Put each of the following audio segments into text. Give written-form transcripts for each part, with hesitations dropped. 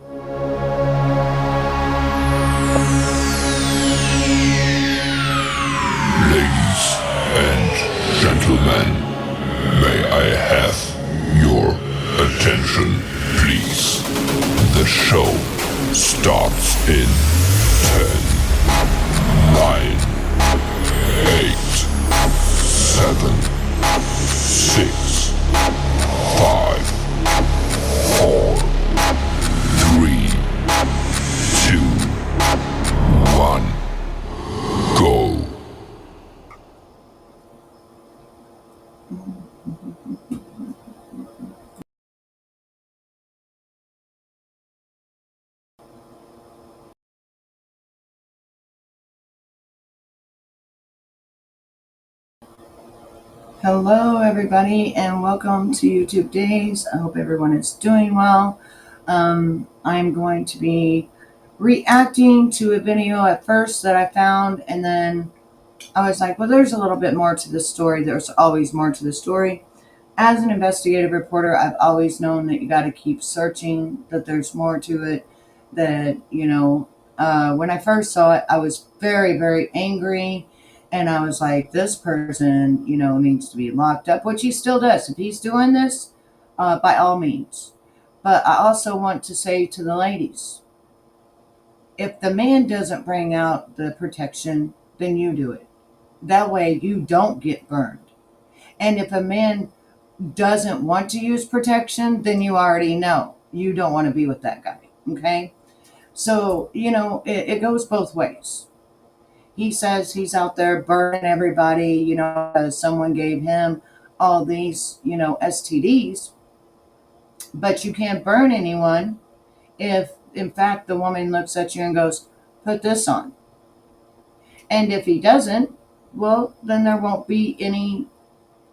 Ladies and gentlemen, may I have your attention, please? The show starts in 10, 9, 8, 7, 6, 5, 4, 3, 2, 1, go. Hello, everybody, and welcome to YouTube Days. I hope everyone is doing well. I'm going to be reacting to a video at first that I found, and then I was like, well, there's a little bit more to the story. There's always more to the story. As an investigative reporter, I've always known that you got to keep searching, that there's more to it, that, when I first saw it, I was very, very angry. And I was like, this person, needs to be locked up, which he still does. If he's doing this, by all means. But I also want to say to the ladies, if the man doesn't bring out the protection, then you do it. That way you don't get burned. And if a man doesn't want to use protection, then you already know you don't want to be with that guy. Okay? So, it goes both ways. He says he's out there burning everybody, because someone gave him all these, STDs. But you can't burn anyone if, in fact, the woman looks at you and goes, put this on. And if he doesn't, well, then there won't be any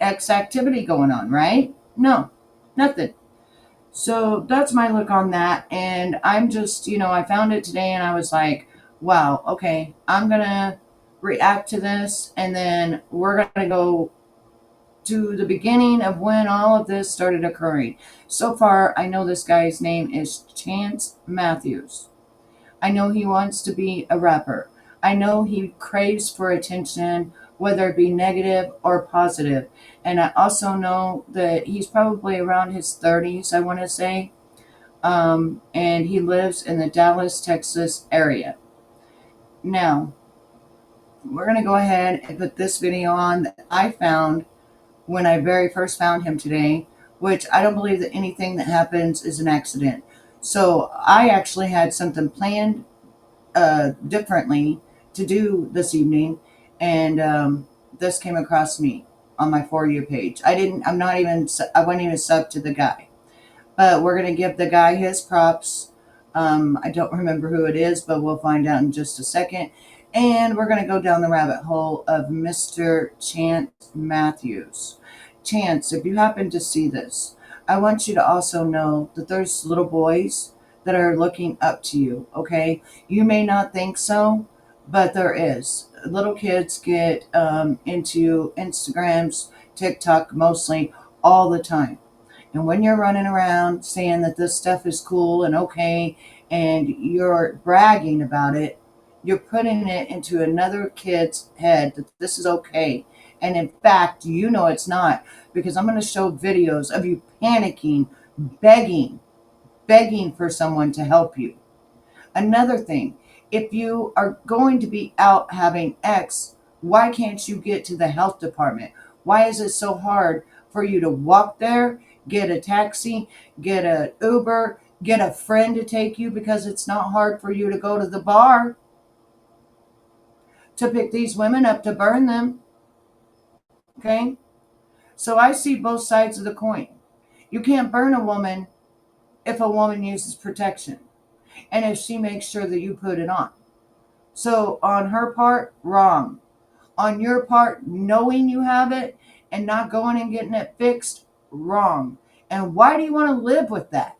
X activity going on, right? No, nothing. So that's my look on that. And I'm just, I found it today and I was like, wow, okay, I'm going to react to this. And then we're going to go to the beginning of when all of this started occurring. So far, I know this guy's name is Chance Matthews. I know he wants to be a rapper. I know he craves for attention, whether it be negative or positive. And I also know that he's probably around his 30s, I want to say. And he lives in the Dallas, Texas area. Now, we're going to go ahead and put this video on that I found when I very first found him today, which I don't believe that anything that happens is an accident. So I actually had something planned differently to do this evening, and this came across me on my For You page. I wasn't even subbed to the guy, but we're going to give the guy his props. I don't remember who it is, but we'll find out in just a second. And we're going to go down the rabbit hole of Mr. Chance Matthews. Chance, if you happen to see this, I want you to also know that there's little boys that are looking up to you, okay? You may not think so, but there is. Little kids get into Instagrams, TikTok mostly, all the time. And when you're running around saying that this stuff is cool and okay, and you're bragging about it, you're putting it into another kid's head that this is okay. And in fact, it's not, because I'm going to show videos of you panicking, begging for someone to help you. Another thing, if you are going to be out having X, why can't you get to the health department? Why is it so hard for you to walk there, get a taxi, get an Uber, get a friend to take you, because it's not hard for you to go to the bar to pick these women up to burn them? Okay? So I see both sides of the coin. You can't burn a woman if a woman uses protection, and if she makes sure that you put it on. So on her part, wrong. On your part, knowing you have it and not going and getting it fixed, wrong. And why do you want to live with that?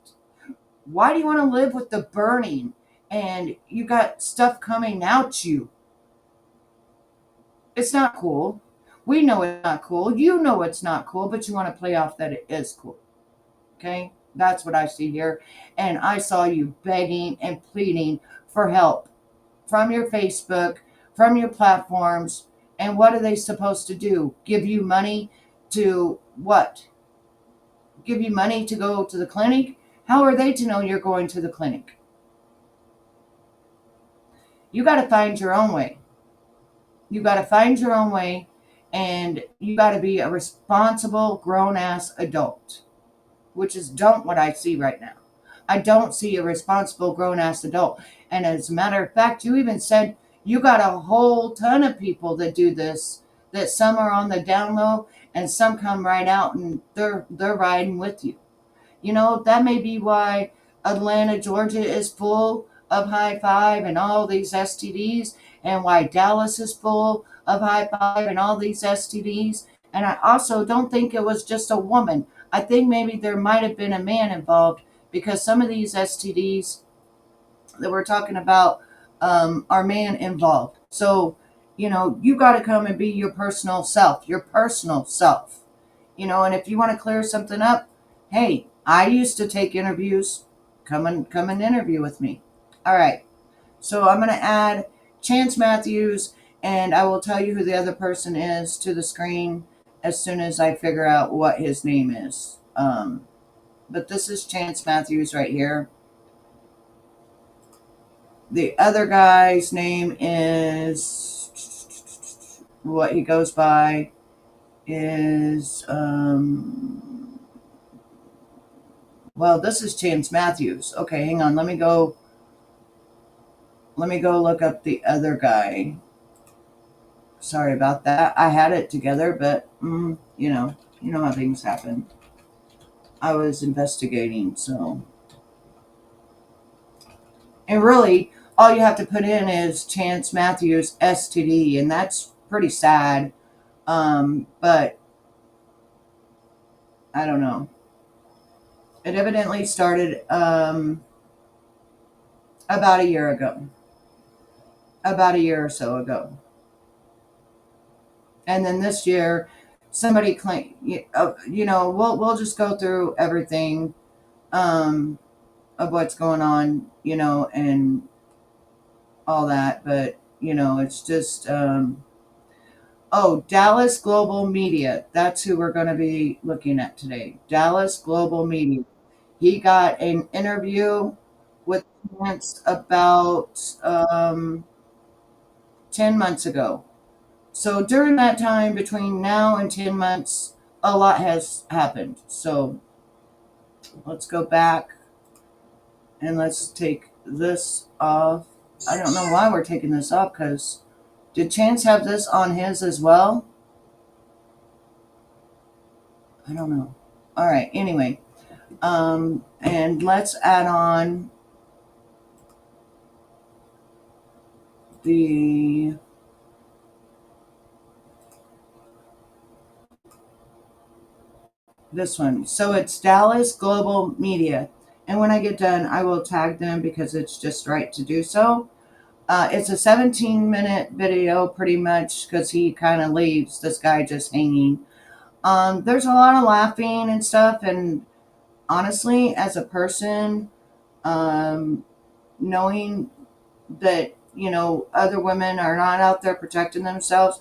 Why do you want to live with the burning and you got stuff coming out you? It's not cool. We know it's not cool. You know it's not cool, but you want to play off that it is cool. Okay? That's what I see here. And I saw you begging and pleading for help from your Facebook, from your platforms. And what are they supposed to do? Give you money to what? Give you money to go to the clinic? How are they to know you're going to the clinic? You got to find your own way. You got to find your own way, and you got to be a responsible grown ass adult, which is don't what I see right now. I don't see a responsible grown ass adult. And as a matter of fact, you even said you got a whole ton of people that do this, that some are on the down low and some come right out and they're riding with you. You know, that may be why Atlanta, Georgia is full of high five and all these STDs, and why Dallas is full of high five and all these STDs. And I also don't think it was just a woman. I think maybe there might have been a man involved, because some of these STDs that we're talking about are man involved. So, you know, you got to come and be your personal self. You know, and if you want to clear something up, hey, I used to take interviews. Come and interview with me. All right. So I'm going to add Chance Matthews, and I will tell you who the other person is to the screen as soon as I figure out what his name is. But this is Chance Matthews right here. The other guy's name is, what he goes by is, well, this is Chance Matthews. Okay, hang on. Let me go look up the other guy. Sorry about that. I had it together, but you know how things happen. I was investigating, so. And really, all you have to put in is Chance Matthews STD, and that's pretty sad. But I don't know. It evidently started about a year ago, about a year or so ago. And then this year, somebody claimed, you know, we'll just go through everything of what's going on, you know, and all that. But you know, it's just oh, Dallas Global Media. That's who we're going to be looking at today. Dallas Global Media. He got an interview with Chance about 10 months ago. So during that time, between now and 10 months, a lot has happened. So let's go back and let's take this off. I don't know why we're taking this off, because did Chance have this on his as well? I don't know. All right, anyway. And let's add on this one. So it's Dallas Global Media. And when I get done, I will tag them because it's just right to do so. It's a 17-minute video, pretty much, because he kind of leaves this guy just hanging. There's a lot of laughing and stuff, and honestly, as a person, knowing that, you know, other women are not out there protecting themselves,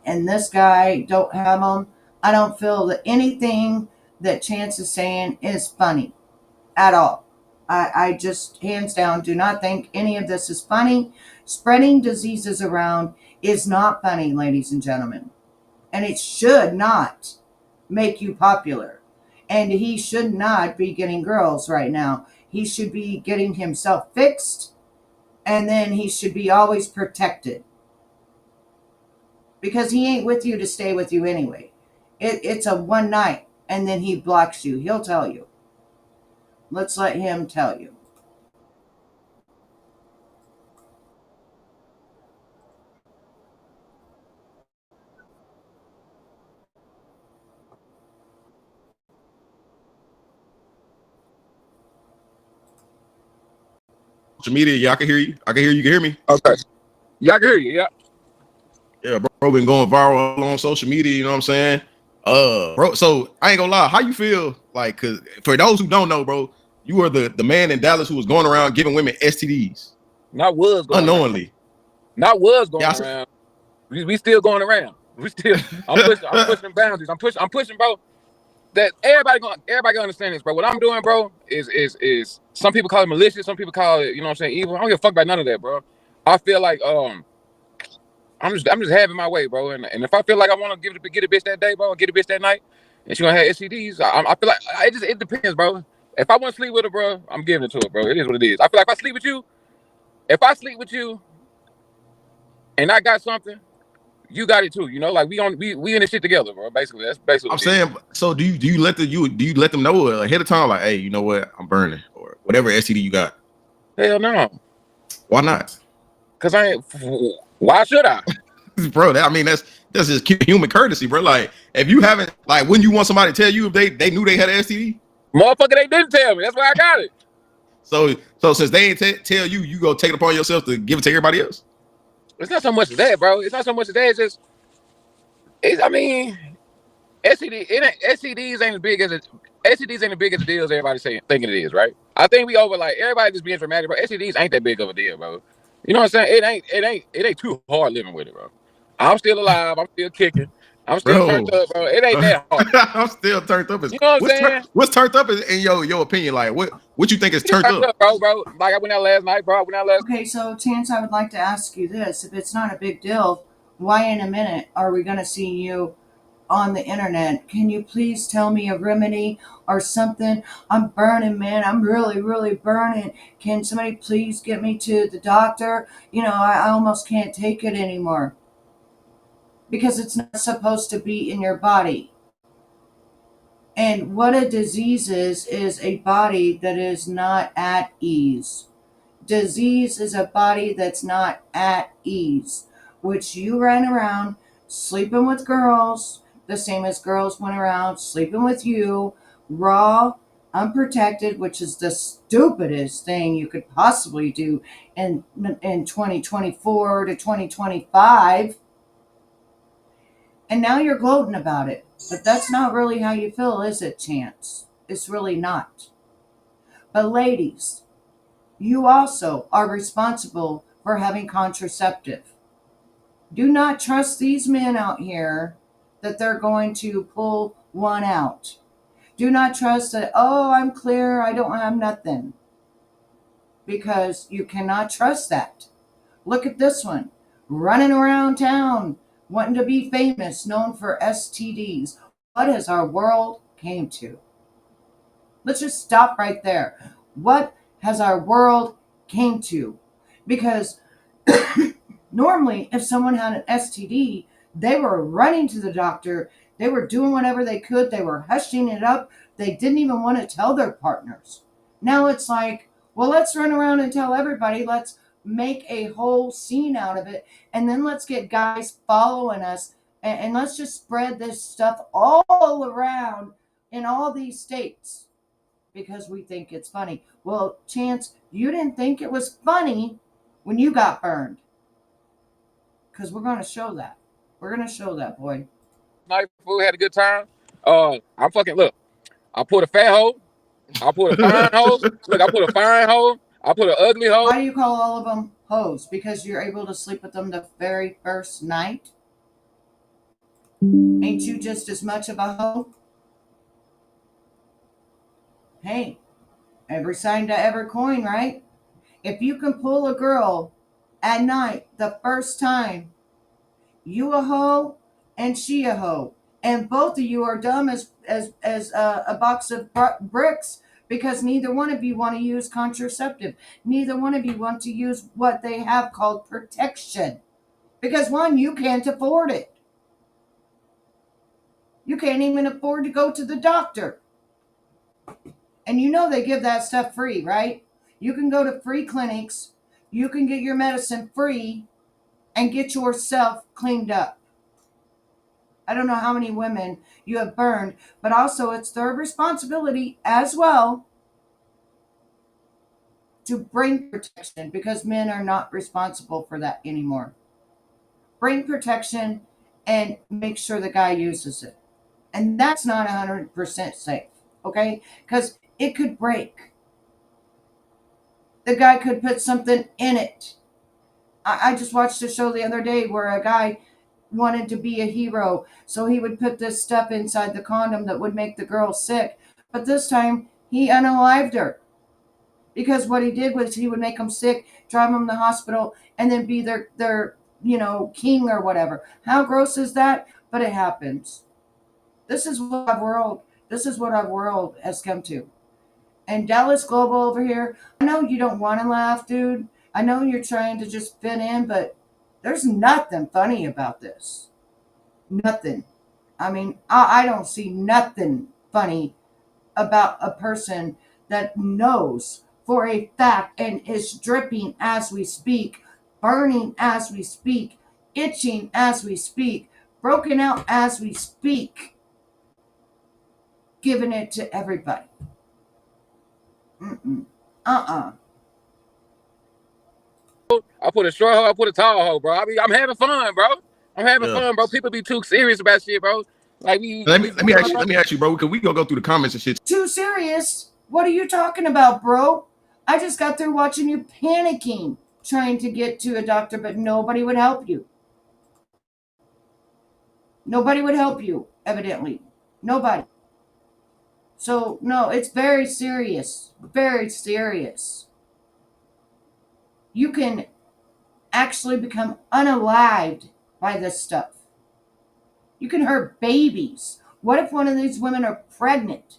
and this guy don't have them, I don't feel that anything that Chance is saying is funny at all. I just, hands down, do not think any of this is funny. Spreading diseases around is not funny, ladies and gentlemen. And it should not make you popular. And he should not be getting girls right now. He should be getting himself fixed, and then he should be always protected. Because he ain't with you to stay with you anyway. It's a one night, and then he blocks you. He'll tell you. Let's let him tell you. Social media, y'all can hear you. I can hear you. Can hear me? Okay. Yeah, I can hear you. Yeah. Yeah, bro, been going viral on social media. You know what I'm saying? Bro. So I ain't gonna lie. How you feel? Like, cause for those who don't know, bro, you were the man in Dallas who was going around giving women STDs Not was going around. unknowingly. Not was Yeah, going around. We still going around. We still. I'm pushing the boundaries. I'm pushing, bro. That everybody gonna understand this, bro. What I'm doing, bro, is some people call it malicious, some people call it, you know what I'm saying, evil. I don't give a fuck about none of that, bro. I feel like I'm just having my way, bro. And if I feel like I want to get a bitch that day, bro, get a bitch that night, and she gonna have STDs, I feel like it depends, bro. If I want to sleep with her, bro, I'm giving it to her, bro. It is what it is. I feel like if I sleep with you, and I got something, you got it too. You know, like we in this shit together, bro. Basically, that's basically. I'm saying. So do you let them know ahead of time, like, hey, you know what, I'm burning or whatever STD you got? Hell no. Why not? Cause I ain't. Why should I? Bro, that's just human courtesy, bro. Like, if you haven't, like, wouldn't you want somebody to tell you if they knew they had an STD? Motherfucker, they didn't tell me. That's why I got it. So since they ain't tell you, you go take it upon yourself to give it to everybody else. It's not so much as that, bro. It's not so much as that. It's just, I mean, STDs ain't as big as STDs ain't as big as the deal as everybody thinking it is, right? I think we over like everybody just being dramatic, bro. STDs ain't that big of a deal, bro. You know what I'm saying? It ain't too hard living with it, bro. I'm still alive. I'm still kicking. I'm still Bro, turned up, bro. It ain't that hard. I'm still turned up. You know what I'm saying? What's turned up in your opinion? Like, what you think is turned up? bro. Like I went out last night, bro. Okay, so Chance, I would like to ask you this. If it's not a big deal, why in a minute are we going to see you on the internet? Can you please tell me a remedy or something? I'm burning, man. I'm really, really burning. Can somebody please get me to the doctor? You know, I almost can't take it anymore. Because it's not supposed to be in your body. And what a disease is a body that is not at ease. Disease is a body that's not at ease, which you ran around sleeping with girls, the same as girls went around sleeping with you, raw, unprotected, which is the stupidest thing you could possibly do in 2024 to 2025. And now you're gloating about it. But that's not really how you feel, is it, Chance? It's really not. But ladies, you also are responsible for having contraceptive. Do not trust these men out here that they're going to pull one out. Do not trust that, oh, I'm clear, I don't have nothing. Because you cannot trust that. Look at this one, running around town, wanting to be famous, known for STDs. What has our world came to? Let's just stop right there. What has our world came to? Because normally, if someone had an STD, they were running to the doctor. They were doing whatever they could. They were hushing it up. They didn't even want to tell their partners. Now it's like, well, let's run around and tell everybody. Let's make a whole scene out of it. And then let's get guys following us. And let's just spread this stuff all around in all these states because we think it's funny. Well, Chance, you didn't think it was funny when you got burned. Because we're going to show that. We're going to show that, boy. Night food, had a good time. I'm fucking look. I put a fat hoe. I put a fine hoe. Look, I put a fine hoe. I put an ugly hoe. Why do you call all of them hoes? Because you're able to sleep with them the very first night? Ain't you just as much of a hoe? Hey, every sign to every coin, right? If you can pull a girl at night the first time, you a hoe and she a hoe, and both of you are dumb as a box of bricks because neither one of you want to use contraceptive. Neither one of you want to use what they have called protection because one, you can't afford it. You can't even afford to go to the doctor. And you know they give that stuff free, right? You can go to free clinics, you can get your medicine free and get yourself cleaned up. I don't know how many women you have burned, but also it's their responsibility as well to bring protection because men are not responsible for that anymore. Bring protection and make sure the guy uses it. And that's not 100% safe, okay? Because it could break. The guy could put something in it. I just watched a show the other day where a guy wanted to be a hero, so he would put this stuff inside the condom that would make the girl sick. But this time, he unalived her. Because what he did was he would make them sick, drive them to the hospital, and then be their king or whatever. How gross is that? But it happens. This is what our world has come to. And Dallas Global over here, I know you don't want to laugh, dude. I know you're trying to just fit in, but there's nothing funny about this. Nothing. I mean, I don't see nothing funny about a person that knows for a fact and is dripping as we speak, burning as we speak, itching as we speak, broken out as we speak, giving it to everybody. Mm-mm. Uh-uh. I put a short hoe, I put a tall hoe, bro. I'm having fun, bro. I'm having fun, bro. People be too serious about shit, bro. Like Let me ask you, bro, because we gonna go through the comments and shit. Too serious? What are you talking about, bro? I just got through watching you panicking, trying to get to a doctor, but nobody would help you. Nobody would help you, evidently. Nobody. So, no, it's very serious. Very serious. You can actually become unalived by this stuff. You can hurt babies. What if one of these women are pregnant?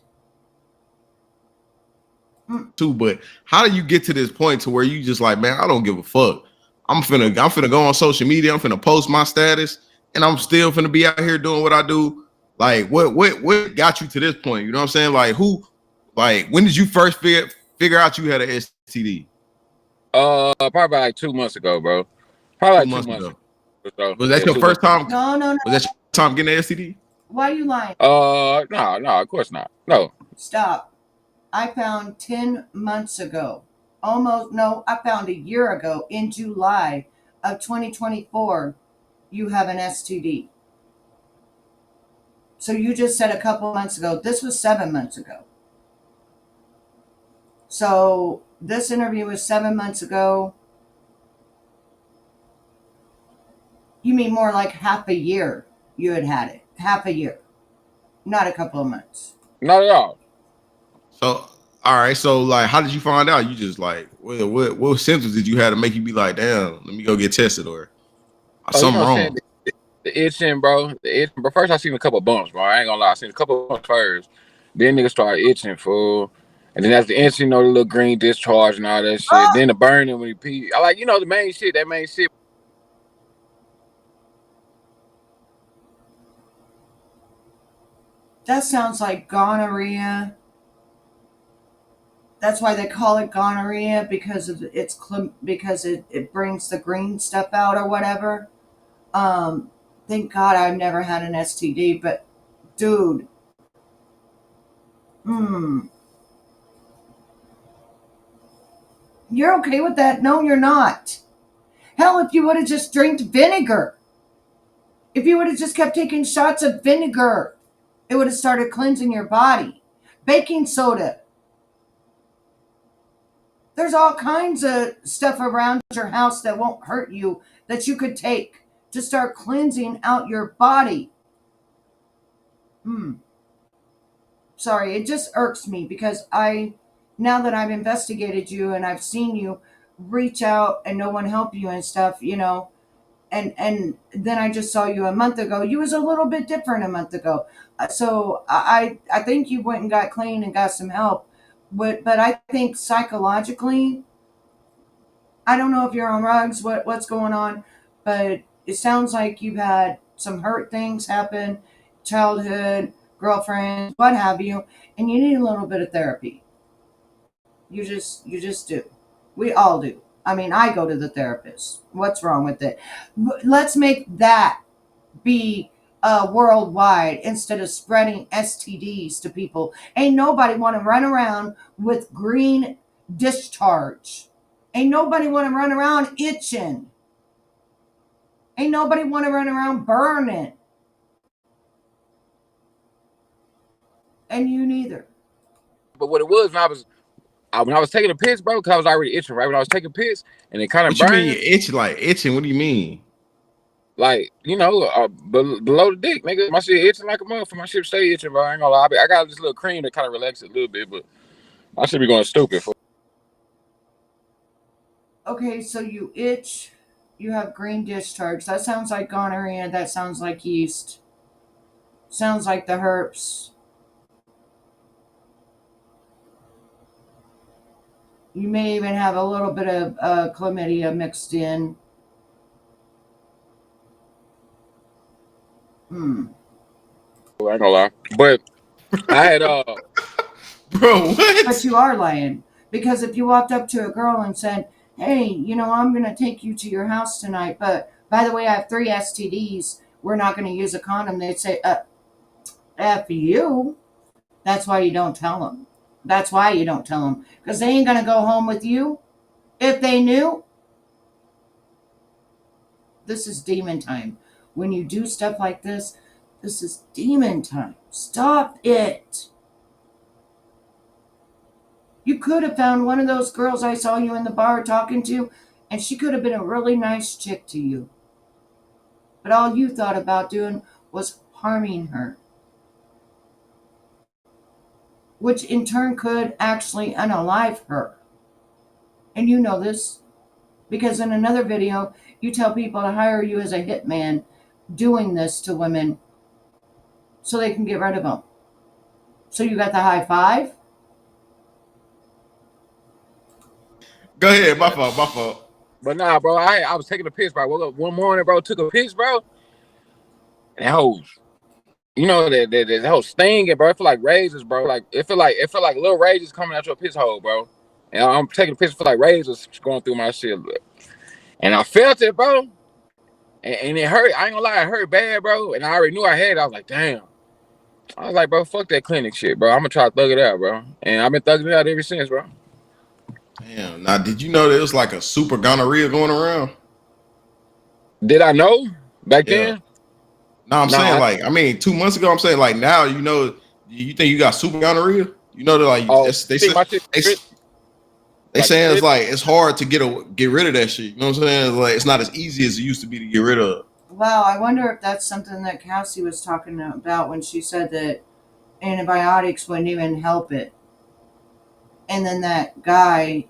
Too, but how do you get to this point to where you just like, man, I don't give a fuck. I'm finna go on social media. I'm finna post my status, and I'm still finna be out here doing what I do. Like, what got you to this point? You know what I'm saying? Like, when did you first figure out you had an STD? Probably like 2 months ago, bro. Probably like 2 months ago. So, Was that your first time? No. Was that your time getting an STD? Why are you lying? No, of course not. No. Stop. I found 10 months ago. I found a year ago in July of 2024, you have an STD. So you just said a couple months ago. This was 7 months ago. So this interview was 7 months ago. You mean more like half a year you had it. Half a year. Not a couple of months. Not at all. So, all right. So, like, how did you find out? You just like, what symptoms did you have to make you be like, damn, let me go get tested, or something wrong? The itching, bro. But first I seen a couple of bumps, bro. I ain't gonna lie. I seen a couple of bumps first. Then niggas started itching, fool. And then that's the itching, the little green discharge and all that shit. Then the burning when you pee. I like, the main shit, that main shit. That sounds like gonorrhea. That's why they call it gonorrhea, because it brings the green stuff out or whatever. Thank God I've never had an STD, but dude, you're okay with that? No, you're not. Hell, if you would have just drank vinegar, if you would have just kept taking shots of vinegar, it would have started cleansing your body. Baking soda. There's all kinds of stuff around your house that won't hurt you that you could take to start cleansing out your body. Sorry, it just irks me because now that I've investigated you and I've seen you reach out and no one help you and stuff, and then I just saw you a month ago. You was a little bit different a month ago. So I think you went and got clean and got some help. But I think psychologically, I don't know if you're on drugs, what's going on, but it sounds like you've had some hurt things happen, childhood, girlfriend, what have you, and you need a little bit of therapy. You just do. We all do. I mean, I go to the therapist. What's wrong with it? Let's make that be worldwide instead of spreading STDs to people. Ain't nobody want to run around with green discharge. Ain't nobody want to run around itching. Ain't nobody want to run around burning. And you neither. But what it was when I was taking a piss, bro, because I was already itching, right? When I was taking a piss and it kind of What you mean burned, you itching? Like itching? What do you mean? like, below the dick, nigga. My shit itching like a motherfucker. My shit stay itching, bro. I ain't gonna lie. I got this little cream to kind of relax it a little bit, but I should be going stupid for. Okay, so you itch, you have green discharge. That sounds like gonorrhea. That sounds like yeast. Sounds like the herpes. You may even have a little bit of chlamydia mixed in. I ain't gonna lie. But I had Bro, But what? you are lying. Because if you walked up to a girl and said, hey, I'm going to take you to your house tonight, but by the way, I have 3 STDs. We're not going to use a condom. They'd say, F you. That's why you don't tell them. That's why you don't tell them. Because they ain't going to go home with you. If they knew, this is demon time. When you do stuff like this is demon time. Stop it. You could have found one of those girls I saw you in the bar talking to, and she could have been a really nice chick to you. But all you thought about doing was harming her, which in turn could actually unalive her. And you know this because in another video, you tell people to hire you as a hitman doing this to women so they can get rid of them. So you got the high five? Go ahead. My fault. My fault. But nah, bro, I was taking a piss, bro. I woke up one morning, bro, took a piss, bro. And that whole, that whole stinging, bro. It feel like razors, bro. Like it feel like little razors coming out your piss hole, bro. And I'm taking a piss, feel like razors going through my shit. And I felt it, bro. And it hurt. I ain't gonna lie, it hurt bad, bro. And I already knew I had it. I was like, damn. I was like, bro, fuck that clinic shit, bro. I'm gonna try to thug it out, bro. And I've been thugging it out ever since, bro. Damn. Now, did you know there was like a super gonorrhea going around? Did I know back then? No, I'm saying 2 months ago. I'm saying like now, you think you got super gonorrhea? You know that like they saying it's like it's hard to get rid of that shit. You know what I'm saying? It's like it's not as easy as it used to be to get rid of. Wow, I wonder if that's something that Cassie was talking about when she said that antibiotics wouldn't even help it. And then that guy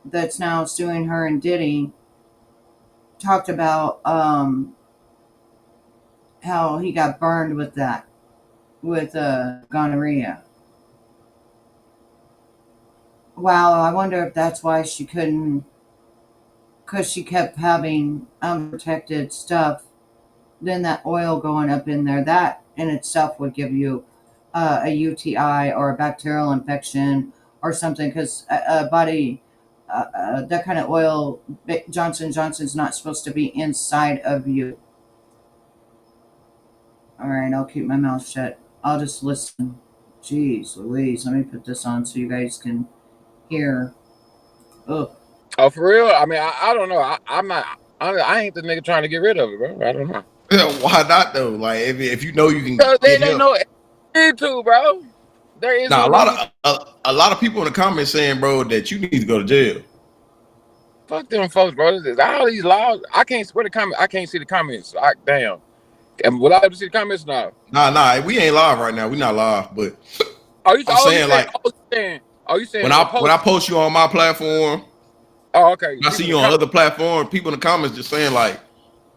that's now suing her and Diddy talked about how he got burned with that, with gonorrhea. Wow, I wonder if that's why she couldn't, because she kept having unprotected stuff. Then that oil going up in there, that in itself would give you a UTI or a bacterial infection or something, because body that kind of oil, Johnson & Johnson's not supposed to be inside of you. All right, I'll keep my mouth shut. I'll just listen. Jeez Louise, let me put this on so you guys can hear. Ugh. Oh, for real? I mean, I don't know. I ain't the nigga trying to get rid of it, bro. I don't know. Why not though? Like if you know you can Because get they help. know need to, bro. There is Now no a lot of people in the comments saying, bro, that you need to go to jail. fuck them folks, bro. All these laws. I can't see the comments. Damn. Will I ever see the comments now? Nah, we ain't live right now. We not live, but You saying when I post you on my platform, okay. I see you on other platforms, people in the comments just saying like,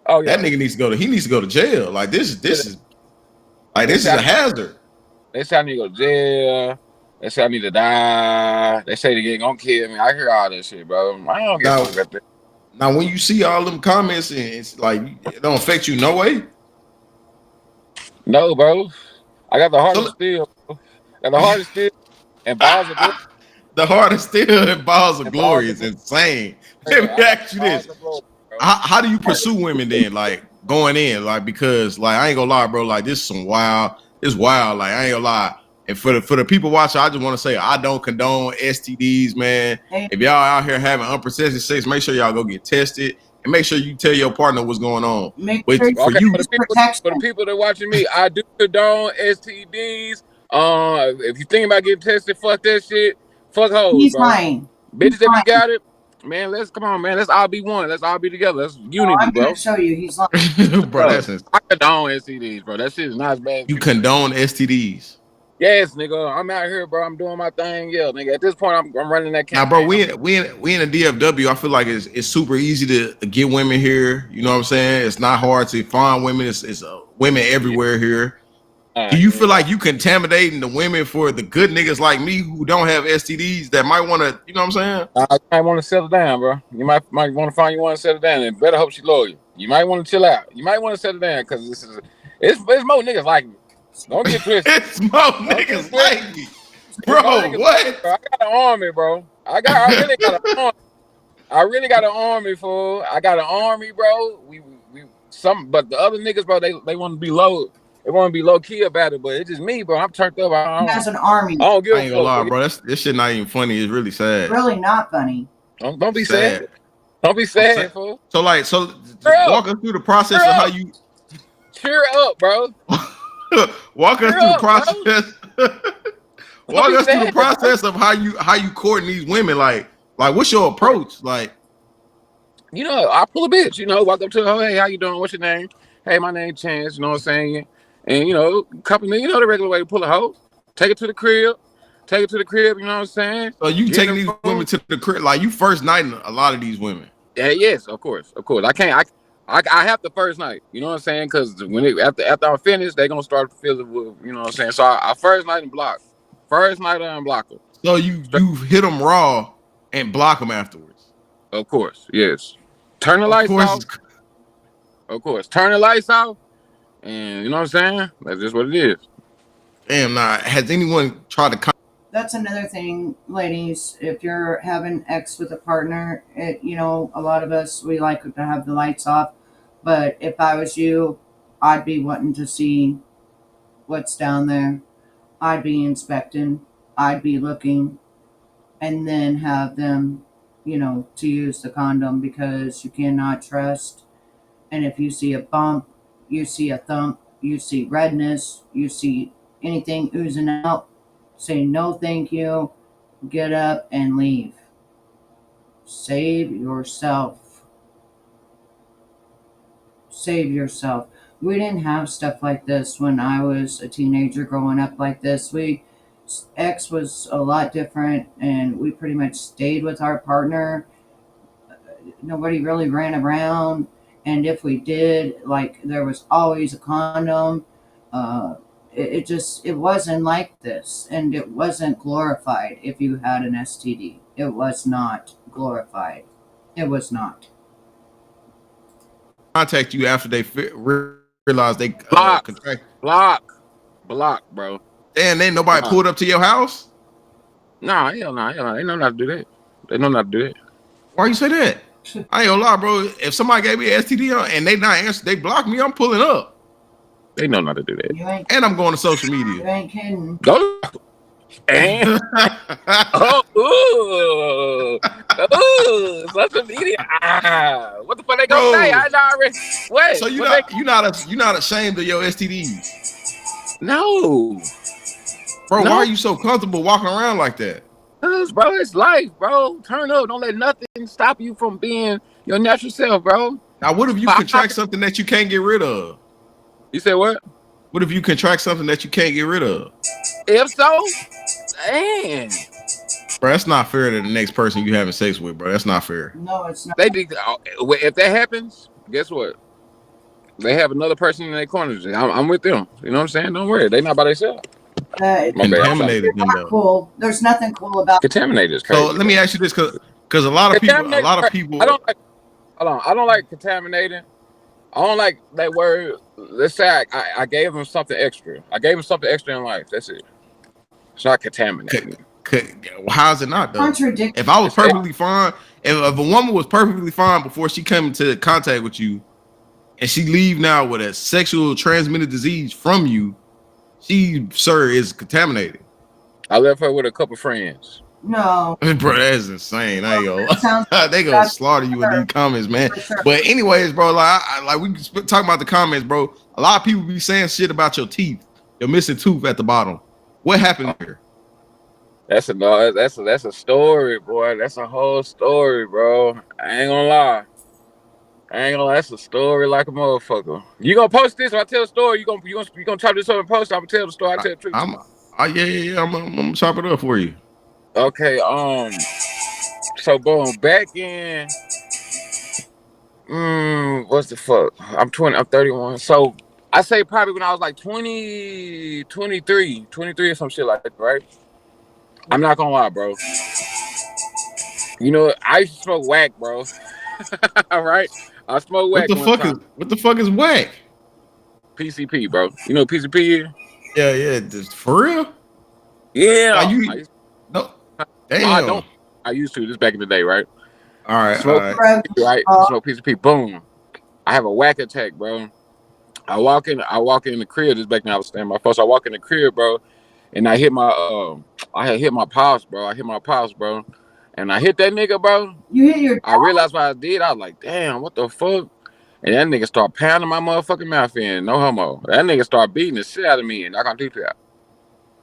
oh yeah, that nigga needs to go to jail. Like this is a hazard. They say I need to go to jail. They say I need to die. They say they ain't gonna kill me. I hear all that shit, bro. I don't get fucked up there. Now when you see all them comments and it's like it don't affect you no way. No, bro. I got the hardest steel. Got the hardest steel and balls of glory. The hardest steel and balls of glory is insane. Let me ask you this. How do you pursue women then? Like going in, like because like I ain't gonna lie, bro. Like this is wild. Like I ain't gonna lie. And for the people watching, I just want to say I don't condone STDs, man. If y'all out here having unprotected sex, make sure y'all go get tested. and make sure you tell your partner what's going on. Make But sure for Okay, you, for the people that are watching me, I do condone STDs. If you think about getting tested, fuck that shit. Fuck hoes, he's bro. lying. Bitches, if lying. you got it, man, let's come on, man. Let's all be one. Let's all be together. Let's unity, I'm bro. gonna show you. He's lying. bro, that's I condone STDs, bro. That shit is not as bad as you people think. condone STDs. Yes, nigga. I'm out here, bro. I'm doing my thing. Yeah, nigga. At this point, I'm running that Now, campaign. bro, we in the DFW. I feel like it's super easy to get women here. You know what I'm saying? It's not hard to find women. It's women everywhere here. Do you feel like you contaminating the women for the good niggas like me who don't have STDs that might want to, you know what I'm saying? I might want to settle down, bro. You might want to find you want to settle down, and better hope she loyal. You might want to chill out. You might want to settle down because it's more niggas like me. Don't get twisted. It's more niggas like me, bro. What? Like, bro. I got an army, bro. I really got an army. I really got an army, fool. I got an army, bro. But the other niggas, bro, they want to be low. They want to be low key about it, but it's just me, bro. I'm turned up. He has an army. I don't give I ain't gonna lie, bro. This shit not even funny. It's really sad. Really not funny. Don't be sad. Don't be sad, fool. So walk us through the process of how you cheer up, bro. walk us through the process. Walk us through the process of how you courting these women. Like what's your approach? Like, you know, I pull a bitch. You know, walk up to her. Hey, how you doing? What's your name? Hey, my name Chance. You know what I'm saying? And you know, couple of, you know the regular way to pull a hoe. Take it to the crib. You know what I'm saying? So you taking these women to the crib, like you first nighting a lot of these women. Yeah, yes, of course. I can't. I have the first night. You know what I'm saying? Because after I'm finished, they gonna start to feel it. You know what I'm saying? So I first night and block. First night I unblock them. So you hit them raw and block them afterwards. Of course, yes. Turn the lights off. Of course, turn the lights off, and you know what I'm saying? That's just what it is. Damn, has anyone tried to? That's another thing, ladies. If you're having X with a partner, you know, a lot of us, we like to have the lights off. But if I was you, I'd be wanting to see what's down there. I'd be inspecting. I'd be looking. And then have them, you know, to use the condom because you cannot trust. And if you see a bump, you see a thump, you see redness, you see anything oozing out, say no thank you, get up and leave. Save yourself. Save yourself. We didn't have stuff like this when I was a teenager growing up like this. X was a lot different and we pretty much stayed with our partner. Nobody really ran around. And if we did, like, there was always a condom. It wasn't like this, and it wasn't glorified if you had an STD. It was not glorified. It was not. Contact you after they realize they block, bro. And then nobody pulled up to your house? Nah, hell no. They know not to do that. Why you say that? I ain't gonna lie, bro. If somebody gave me an STD and they not answer, they block me, I'm pulling up. They know not to do that. And I'm going to social media. You ain't kidding. Go. And social media. What the fuck they gonna say? I already. What? So you not ashamed of your STDs? No. Bro, why are you so comfortable walking around like that? Cause, bro, it's life, bro. Turn up. Don't let nothing stop you from being your natural self, bro. Now, what if you contract something that you can't get rid of? You said what? What if you contract something that you can't get rid of? If so, damn. Bro, that's not fair to the next person you having sex with, bro. That's not fair. No, it's not. If that happens, guess what? They have another person in their corner. I'm with them. You know what I'm saying? Don't worry. They not by themselves. Contaminated them, though. Cool. There's nothing cool about contaminated. Is crazy. So let me ask you this, because a lot of people. I don't like contaminating. I don't like that word. Let's say I gave them something extra. I gave them something extra in life. That's it. It's not contaminating. How is it not though? Contradict. If I was perfectly fine, if a woman was perfectly fine before she came into contact with you, and she leave now with a sexual transmitted disease from you, she, sir, is contaminated. I left her with a couple friends. No. Bro, that's insane. I ain't It sounds gonna. They gonna slaughter you in these comments, man. for sure. But anyways, bro, like we talking about the comments, bro. A lot of people be saying shit about your teeth, your missing tooth at the bottom. What happened there? That's a story, boy. That's a whole story, bro. I ain't gonna lie. That's a story like a motherfucker. You gonna post this? Or I tell the story. You gonna chop this up and post it? I'm gonna tell the story. I tell the truth. Yeah. I'm gonna chop it up for you. Okay. So boom, back in. What's the fuck? I'm 20. I'm 31. So I say probably when I was like 20, 23 or some shit like that, right? I'm not gonna lie, bro. You know, I used to smoke whack, bro. All right, I smoked whack. What the fuck is whack? PCP, bro. You know what PCP is? Yeah. For real? Yeah. No. Damn. I used to. This back in the day, right? All right. Right. Smoke PCP. Boom. I have a whack attack, bro. I walk in the crib. This back when I was staying my first. I walk in the crib, bro, and I hit my I had hit my pops, bro. And I hit that nigga, bro. You hit your. I realized what I did. I was like, damn, what the fuck? And that nigga start pounding my motherfucking mouth in. No homo. That nigga start beating the shit out of me and knock on teeth out.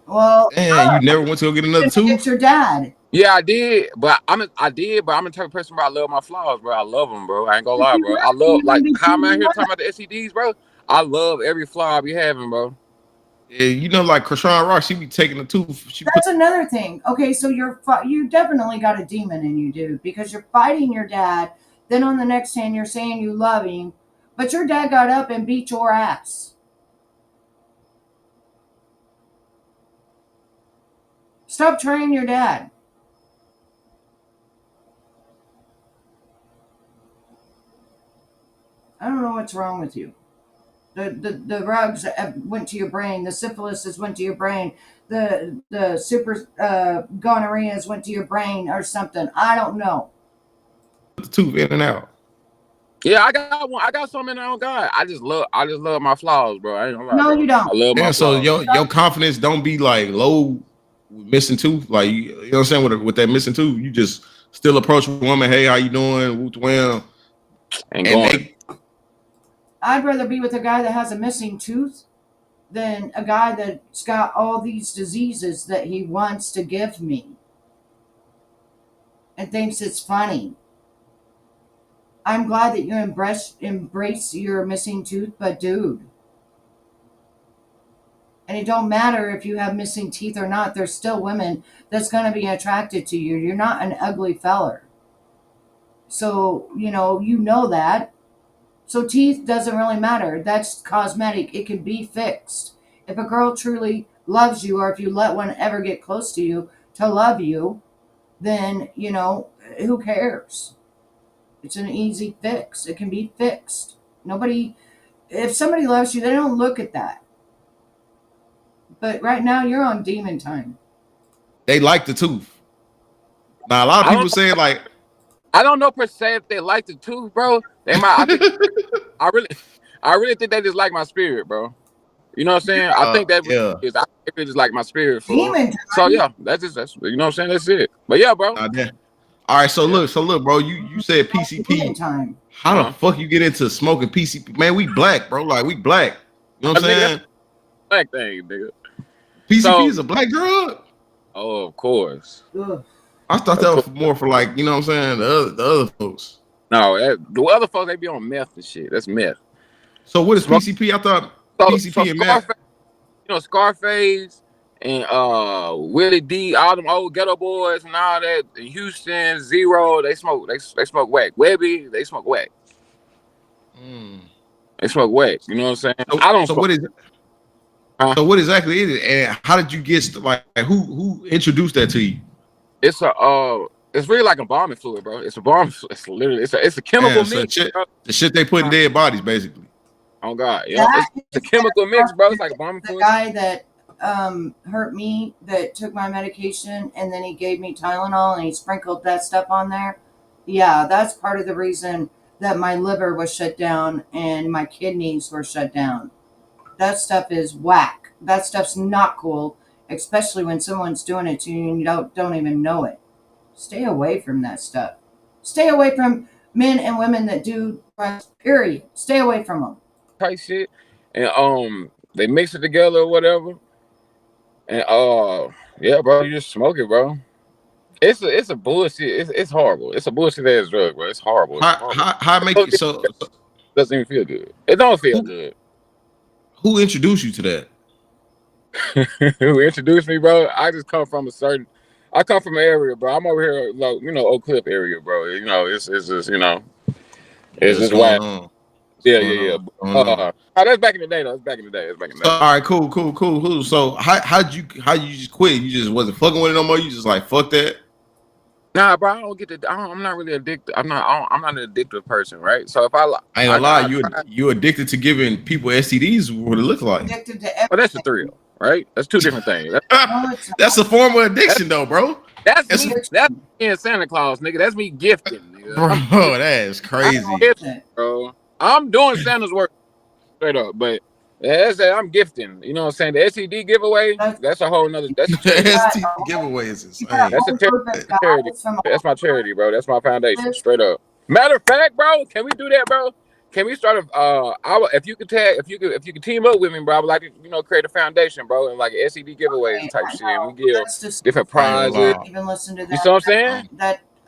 Well, damn, you never went to go get another tooth? It's your dad. Yeah, I did, but I'm a type of person, bro. I love my flaws, bro. I love them, bro. I ain't gonna lie, bro. I love, like, how I'm out here talking about the STDs, bro. I love every flaw I be having, bro. Yeah, you know, like Krishan Rock, she be taking the tooth. That's another thing. Okay, so you definitely got a demon in you, dude, because you're fighting your dad. Then on the next hand, you're saying you love him, but your dad got up and beat your ass. Stop trying your dad. I don't know what's wrong with you. The rugs went to your brain. The syphilis went to your brain. The super gonorrheas went to your brain or something. I don't know. The tooth in and out. Yeah, I got one. I got something on God. I just love my flaws, bro. I ain't gonna lie. No, bro. you don't. I love my flaws. So your confidence don't be like low with missing tooth. Like you know what I'm saying with that missing tooth, you just still approach a woman. Hey, how you doing? Well, I'd rather be with a guy that has a missing tooth than a guy that's got all these diseases that he wants to give me and thinks it's funny. I'm glad that you embrace your missing tooth, but dude, and it don't matter if you have missing teeth or not, there's still women that's going to be attracted to you. You're not an ugly feller. So, you know that. So teeth doesn't really matter. That's cosmetic. It can be fixed. If a girl truly loves you, or if you let one ever get close to you to love you, then, who cares? It's an easy fix. It can be fixed. If somebody loves you, they don't look at that. But right now, you're on demon time. They like the tooth. Now, a lot of people say, like, I don't know per se if they like the tooth, bro. They might. I really think they just like my spirit, bro. You know what I'm saying? I think that is. I think they just like my spirit. Demon. So yeah, that's you know what I'm saying. That's it. But yeah, bro. All right. So look, bro. You said PCP. Time. How the fuck you get into smoking PCP? Man, we black, bro. Like we black. You know what I'm saying? Black thing, nigga. PCP is a black drug. Oh, of course. Ugh. I thought that was more for like, you know what I'm saying, the other folks. No, the other folks, they be on meth and shit. That's meth. So what is PCP? I thought PCP and meth. You know, Scarface and Willie D, all them old ghetto boys and all that. In Houston, Zero, they smoke whack. Webby, they smoke whack. They smoke whack. You know what I'm saying? I don't. So what is it? So what exactly is it? And how did you get who introduced that to you? It's really like embalming fluid, bro. It's a balm. It's literally it's a chemical mix. The shit they put in dead bodies, basically. Oh God, yeah, it's a chemical mix, bro. It's like embalming fluid. The guy that hurt me, that took my medication, and then he gave me Tylenol and he sprinkled that stuff on there. Yeah, that's part of the reason that my liver was shut down and my kidneys were shut down. That stuff is whack. That stuff's not cool. especially when someone's doing it to you and you don't even know it. Stay away from that stuff. Stay away from men and women that do drugs, period. Stay away from them. type shit, and they mix it together or whatever, and yeah, bro, you just smoke it, bro. It's a bullshit. It's horrible. It's a bullshit ass drug, bro. It's horrible. It's horrible. How it make you so Doesn't even feel good. It don't feel who, good. who introduced you to that? Who introduced me, bro? I come from an area, bro. I'm over here, like, Oak Cliff area, bro. It's just, it's What's just going whack. on? Yeah, What's yeah, going on? yeah. That's back in the day, though. That's back in the day. That's back in the So, day. all right, cool. So how you just quit? You just wasn't fucking with it no more. You just like fuck that. Nah, bro. I'm not really addicted. I'm not an addictive person, right? So if I ain't gonna lie, I try. you addicted to giving people STDs. What it look like? Addicted to Well, that's the everything. thrill, right? That's two different things. No, it's That's a form of addiction, though, bro. That's That's me. That's me being Santa Claus, nigga. That's me gifting, nigga. bro. That is I'm crazy. gifted. Bro. I'm doing Santa's work straight up, but that's that I'm gifting. You know what I'm saying? The STD giveaway, that's a whole nother. That's a charity. STD giveaway is insane. That's a charity. That's my charity, bro. That's my foundation, straight up. Matter of fact, bro, can we do that, bro? Can we start if you could team up with me, bro, I would like to, create a foundation, bro, and like STD giveaways type shit. And we give different prizes. Even listen to that. You see what I'm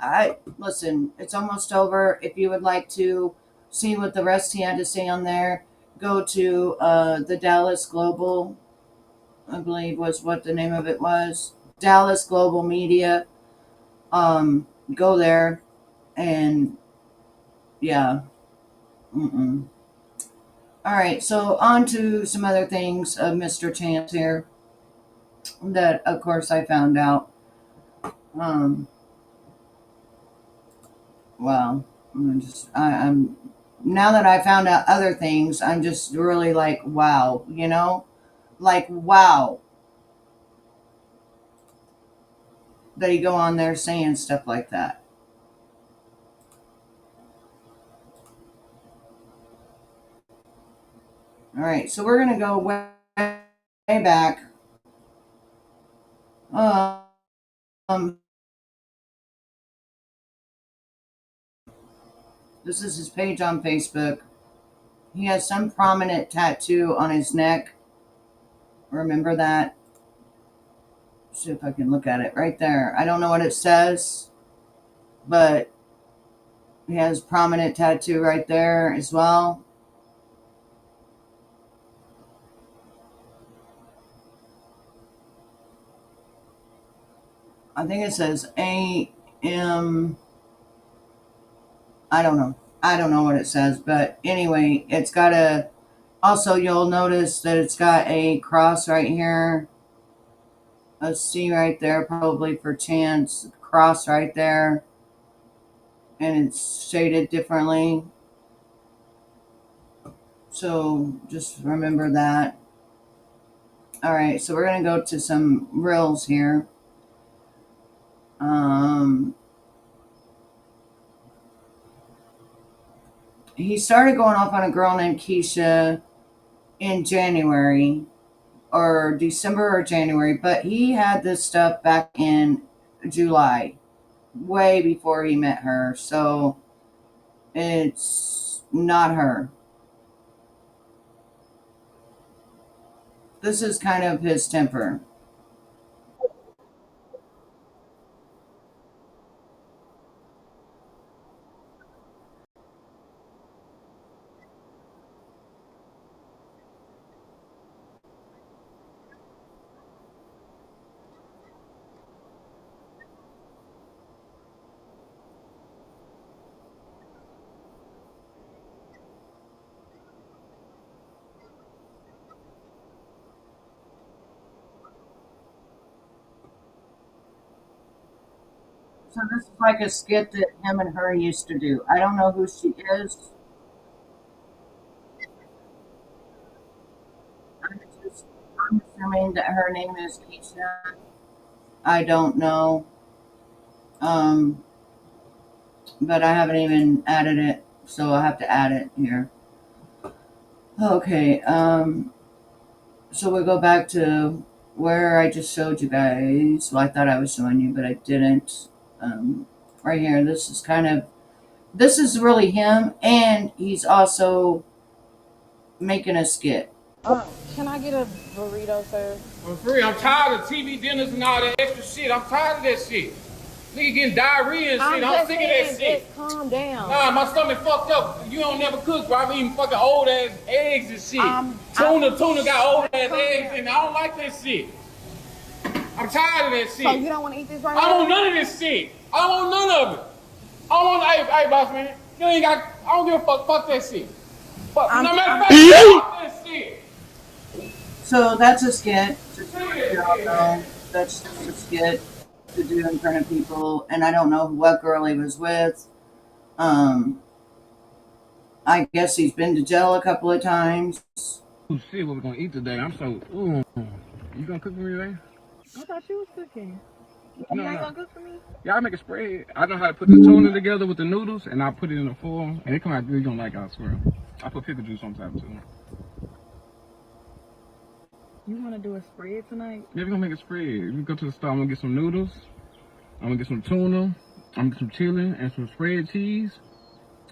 saying? Listen, it's almost over. If you would like to see what the rest he had to say on there, go to the Dallas Global, I believe was what the name of it was. Dallas Global Media. Go there and yeah. Mm-mm. All right, so on to some other things of Mr. Chance here that, of course, I found out. Well, I'm now that I found out other things, I'm just really like, wow, like wow that he go on there saying stuff like that. All right, so we're gonna go way back. This is his page on Facebook. He has some prominent tattoo on his neck. Remember that? See if I can look at it right there. I don't know what it says, but he has prominent tattoo right there as well. I think it says AM. I don't know. I don't know what it says, but anyway, it's got a. Also, you'll notice that it's got a cross right here. A C right there, probably for chance. Cross right there. And it's shaded differently. So just remember that. All right, so we're going to go to some reels here. He started going off on a girl named Keisha in January or December or January, but he had this stuff back in July, way before he met her. So it's not her. This is kind of his temper. So this is like a skit that him and her used to do. I don't know who she is. I'm just I'm assuming that her name is Keisha. I don't know. Um, but I haven't even added it, so I'll have to add it here. Okay. So we go back to where I just showed you guys. Well, I thought I was showing you, but I didn't. Right here, this is really him, and he's also making a skit. Can I get a burrito, sir? For free. I'm tired of TV dinners and all that extra shit. I'm tired of that shit. Nigga getting diarrhea and shit. I'm sick of that shit. Just calm down. Nah, my stomach fucked up. You don't never cook, bro. I'm eating fucking old ass eggs and shit. Tuna got old ass eggs and I don't like that shit. I'm tired of that shit. So you don't want to eat this right I now? don't want none of this shit. I don't want none of it. I don't want, hey, boss man. You ain't got, I don't give a fuck. Fuck that shit. Fuck, no matter of fact, fuck that shit. So that's a skit. Just so you all know, that's just a skit to do in front of people, and I don't know what girl he was with. I guess he's been to jail a couple of times. Oh shit, what we gonna eat today? I'm so, ooh. You gonna cook for me today? I thought you was cooking. No, You ain't no. gonna cook for me? Yeah, I make a spread. I know how to put the tuna together with the noodles, and I put it in a foil, and it come out good. You gonna like it, I swear. I put pickle juice on top too. You want to do a spread tonight? Yeah, we gonna make a spread. We go to the store. I'm gonna get some noodles. I'm gonna get some tuna. I'm gonna get some chili and some spread cheese.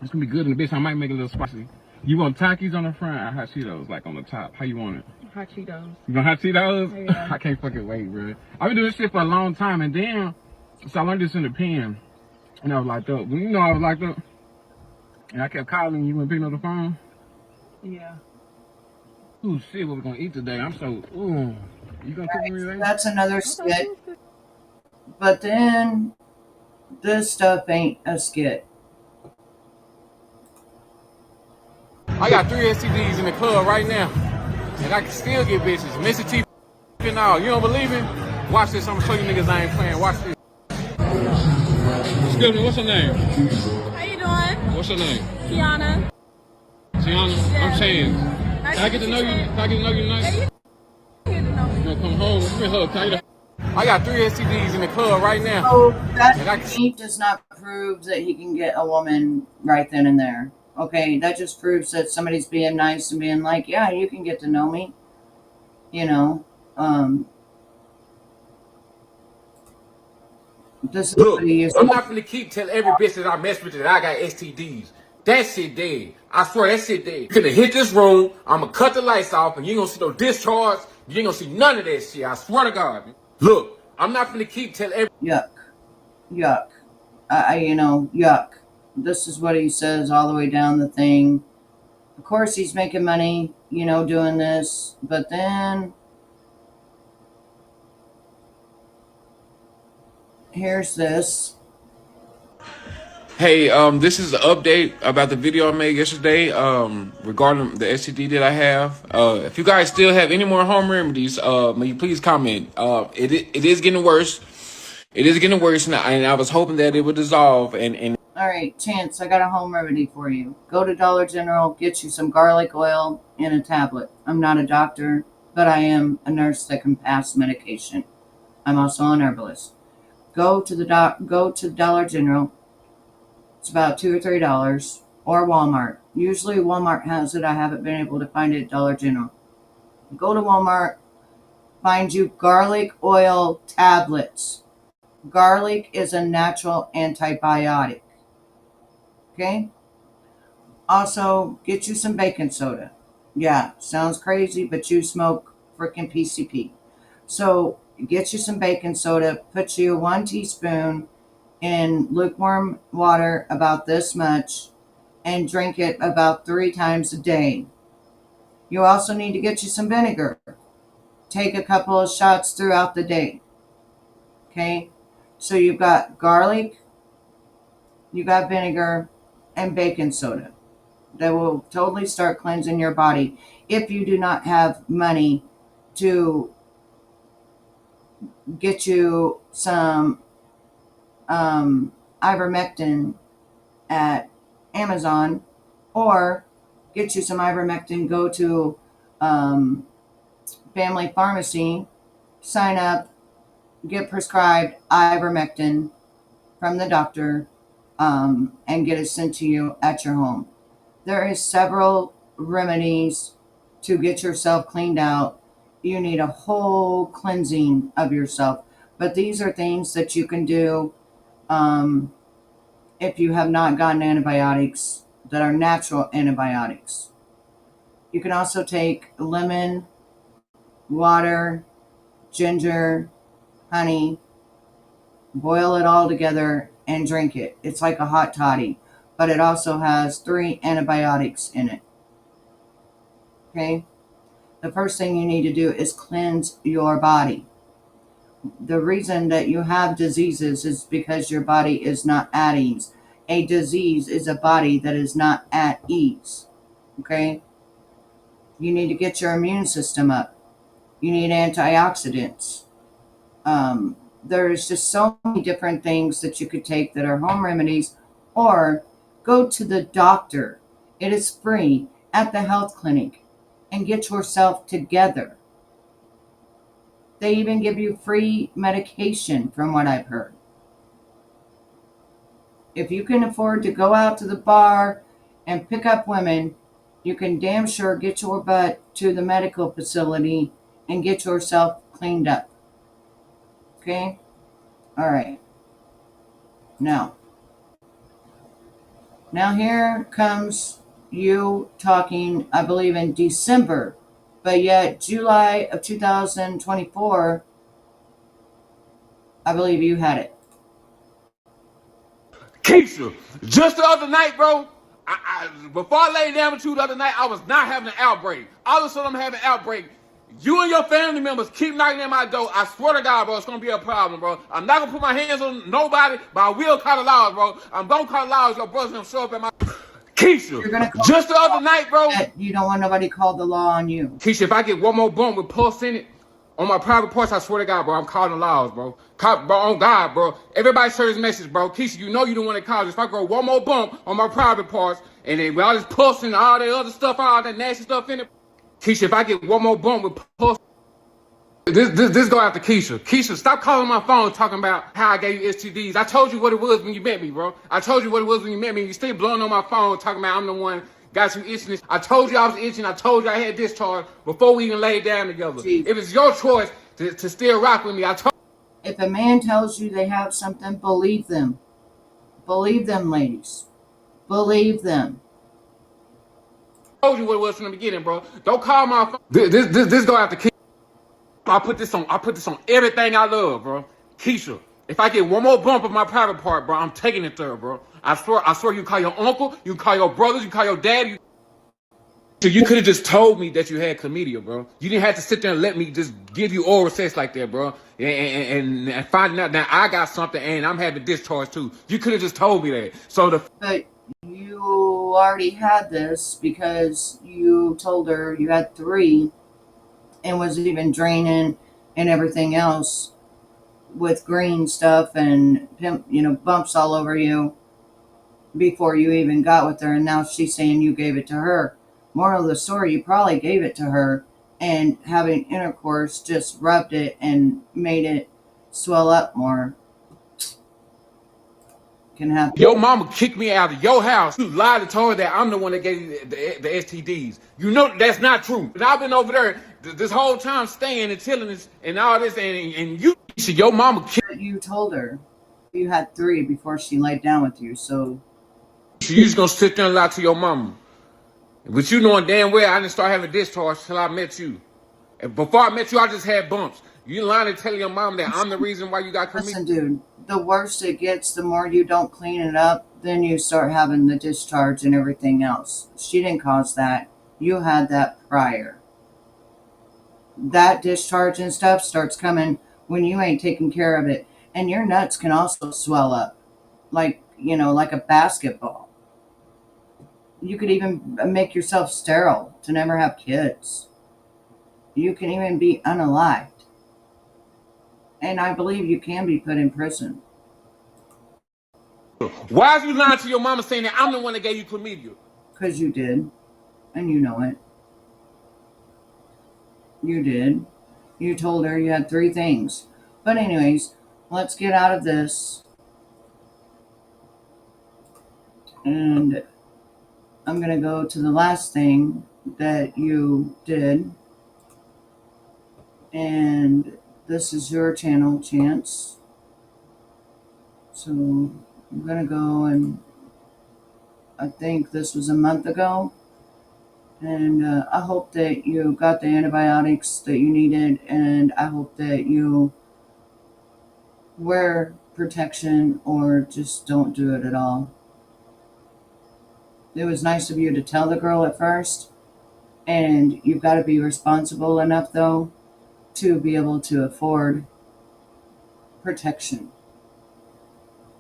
It's gonna be good in the bitch. I might make it a little spicy. You want Takis on the front or hot Cheetos like on the top? How you want it? Hot Cheetos. You want hot Cheetos? Yeah. I can't fucking wait, bro. I've been doing this shit for a long time, and then so I learned this in the pen, and I was locked up. You know I was locked up, and I kept calling you and picking up the phone. Yeah. Ooh, shit, what we gonna eat today? I'm so, ooh. You gonna cook for me today? That's another skit. But then this stuff ain't a skit. I got 3 STDs in the club right now, and I can still get bitches. Missy T and all. You don't believe me? Watch this. I'm gonna show you niggas I ain't playing. Watch this. Excuse me, what's your name? How you doing? What's your name? Kiana. Tiana? Yeah. I'm saying. Can I get to know you? Can I get to know you tonight? Here to know You gonna come home? Give me a hug. Can I get a... I got 3 STDs in the club right now. So that he does not prove that he can get a woman right then and there. Okay, that just proves that somebody's being nice and being like, yeah, you can get to know me. You know, this is Look, what he used I'm to. not gonna keep telling every bitch that I mess with that I got STDs. That shit dead. I swear that shit dead. You gonna hit this room, I'm gonna cut the lights off, and you ain't gonna see no discharge. You ain't gonna see none of that shit. I swear to God. Look, I'm not gonna keep telling every... Yuck. Yuck. Yuck. This is what he says all the way down the thing. Of course, he's making money, doing this, but then here's this. Hey, this is the update about the video I made yesterday regarding the STD that I have. If you guys still have any more home remedies, may you please comment. It is getting worse. It is getting worse, and I was hoping that it would dissolve. And All right, Chance, I got a home remedy for you. Go to Dollar General, get you some garlic oil in a tablet. I'm not a doctor, but I am a nurse that can pass medication. I'm also an herbalist. Go to Dollar General. It's about $2 or $3, or Walmart. Usually Walmart has it. I haven't been able to find it at Dollar General. Go to Walmart, find you garlic oil tablets. Garlic is a natural antibiotic. Okay? Also, get you some baking soda. Yeah, sounds crazy, but you smoke freaking PCP. So, get you some baking soda, put you 1 teaspoon in lukewarm water about this much, and drink it about 3 times a day. You also need to get you some vinegar. Take a couple of shots throughout the day. Okay? So you've got garlic, you got vinegar, and baking soda. That will totally start cleansing your body if you do not have money to get you some ivermectin at Amazon, or get you some ivermectin. Go to Family Pharmacy, sign up, get prescribed ivermectin from the doctor, and get it sent to you at your home. There is several remedies to get yourself cleaned out you need a whole cleansing of yourself. But these are things that you can do if you have not gotten antibiotics that are natural antibiotics. You can also take lemon, water, ginger, honey, boil it all together and drink it. It's like a hot toddy, but it also has 3 antibiotics in it. Okay? The first thing you need to do is cleanse your body. The reason that you have diseases is because your body is not at ease. A disease is a body that is not at ease. Okay? You need to get your immune system up. You need antioxidants. There's just so many different things that you could take that are home remedies, or go to the doctor. It is free at the health clinic and get yourself together. They even give you free medication from what I've heard. If you can afford to go out to the bar and pick up women, you can damn sure get your butt to the medical facility and get yourself cleaned up. Okay? All right. Now here comes you talking, I believe, in December, but yet July of 2024, I believe you had it. Keisha, just the other night, bro, before I laid down with you the other night, I was not having an outbreak. All of a sudden, I'm having an outbreak. You and your family members keep knocking at my door. I swear to God, bro, it's going to be a problem, bro. I'm not going to put my hands on nobody, but I will call the laws, bro. I'm going to call the laws. Your brother's going to show up at my... Keisha, just the other night, bro. You don't want nobody called the law on you. Keisha, if I get one more bump with pulse in it, on my private parts, I swear to God, bro, I'm calling the laws, bro. Bro, on God, bro. Everybody share this message, bro. Keisha, you know you don't want to call this. If I grow one more bump on my private parts, and then with all this pulse and all that other stuff, all that nasty stuff in it, Keisha, if I get one more bump with pulse, this go after Keisha. Keisha, stop calling my phone talking about how I gave you STDs. I told you what it was when you met me, bro. I told you what it was when you met me. You still blowing on my phone talking about I'm the one got you itching. I told you I was itching. I told you I had discharge before we even laid down together. Jeez. If it's your choice to still rock with me, I told If a man tells you they have something, believe them. Believe them, ladies. Believe them. you what it was from the beginning, bro. Don't call my phone. This go after Keisha. I put this on everything I love, bro. Keisha, if I get one more bump of my private part, bro, I'm taking it there, bro. I swear you call your uncle, you call your brothers, you call your dad. So you could have just told me that you had chlamydia, bro. You didn't have to sit there and let me just give you oral sex like that, bro. And finding out that I got something and I'm having discharge too. You could have just told me that. But you already had this because you told her you had 3 and was even draining and everything else with green stuff and, bumps all over you before you even got with her. And now she's saying you gave it to her. Moral of the story, you probably gave it to her, and having intercourse just rubbed it and made it swell up more. Can happen. Your mama kicked me out of your house. You lied and told her that I'm the one that gave you the STDs. You know that's not true. And I've been over there this whole time staying and chilling and all this, and you, your mama kicked. You told her you had 3 before she laid down with you, so You just gonna sit there and lie to your mama. But you knowing damn well I didn't start having discharge till I met you. And before I met you, I just had bumps. You lying and telling your mom that I'm the reason why you got chlamydia. Listen, dude, the worse it gets, the more you don't clean it up, then you start having the discharge and everything else. She didn't cause that. You had that prior. That discharge and stuff starts coming when you ain't taking care of it. And your nuts can also swell up like a basketball. You could even make yourself sterile to never have kids. You can even be unalived. And I believe you can be put in prison. Why is you lying to your mama saying that I'm the one that gave you chlamydia? Because you did. And you know it. You did. You told her you had 3 things. But anyways, let's get out of this. And I'm going to go to the last thing that you did. and this is your channel, Chance. So I'm gonna go, and I think this was a month ago, and I hope that you got the antibiotics that you needed, and I hope that you wear protection or just don't do it at all. It was nice of you to tell the girl at first, and you've got to be responsible enough, though, to be able to afford protection.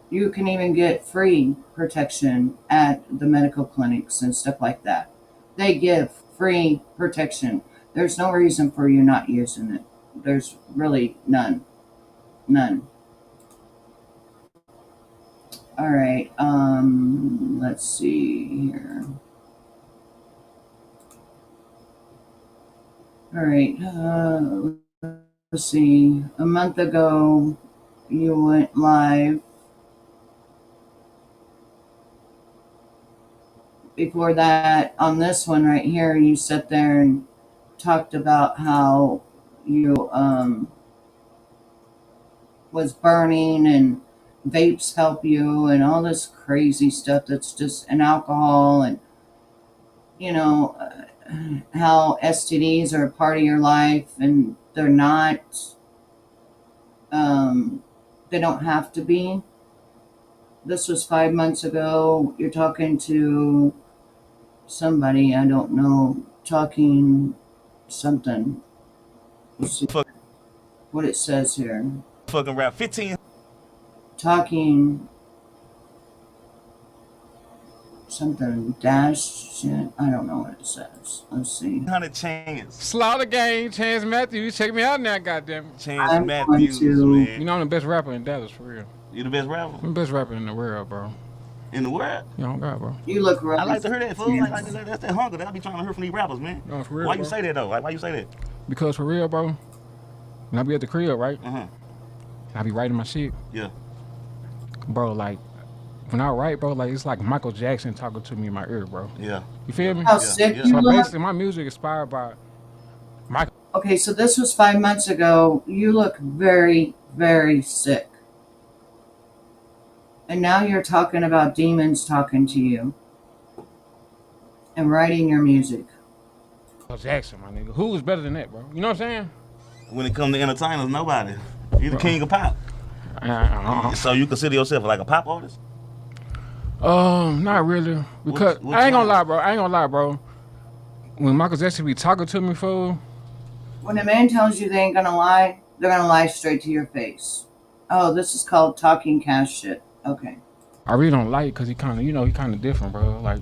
You can even get free protection at the medical clinics and stuff like that. They give free protection. There's no reason for you not using it. There's really none. None. All right. Let's see here. All right. Let's see. A month ago, you went live. Before that, on this one right here, you sat there and talked about how you was burning and vapes help you and all this crazy stuff that's just and alcohol and how STDs are a part of your life and they're not. They don't have to be. This was 5 months ago. You're talking to somebody, I don't know, talking something. Let's see what it says here. Fucking rap 15. Talking something dash shit. I don't know what it says. Let's see. 100 Chance. Slaughter Gang, Chance Matthews. Check me out now, goddamn. Chance I'm Matthews, going to- man. You know I'm the best rapper in Dallas, for real. You the best rapper I'm the best rapper in the world, bro. in the world? You know, God, bro. You look really. I like to hear that, fool. Yeah. Like, that's that hunger that I be trying to hear from these rappers, man. No, for real, Why bro. you say that, though? Like, why you say that? Because for real, bro, when I be at the crib, right, Uh-huh. and I be writing my shit, Yeah. bro, like, when I write, bro, like, it's like Michael Jackson talking to me in my ear, bro. Yeah. You feel me? How Yeah, sick yeah. you So look. basically, my music inspired by Michael. Okay, so this was 5 months ago. You look very, very sick. And now you're talking about demons talking to you and writing your music. Jackson, my nigga. Who was better than that, bro? You know what I'm saying? When it comes to entertainers, nobody. You the king of pop. So you consider yourself like a pop artist? Not really. Because What I ain't gonna genre? lie, bro. I ain't gonna lie, bro. When Michael Jackson be talking to me, fool, When a man tells you they ain't gonna lie, they're gonna lie straight to your face. Oh, this is called talking cash shit. Okay. I really don't like because he kind of, he kind of different, bro. Like,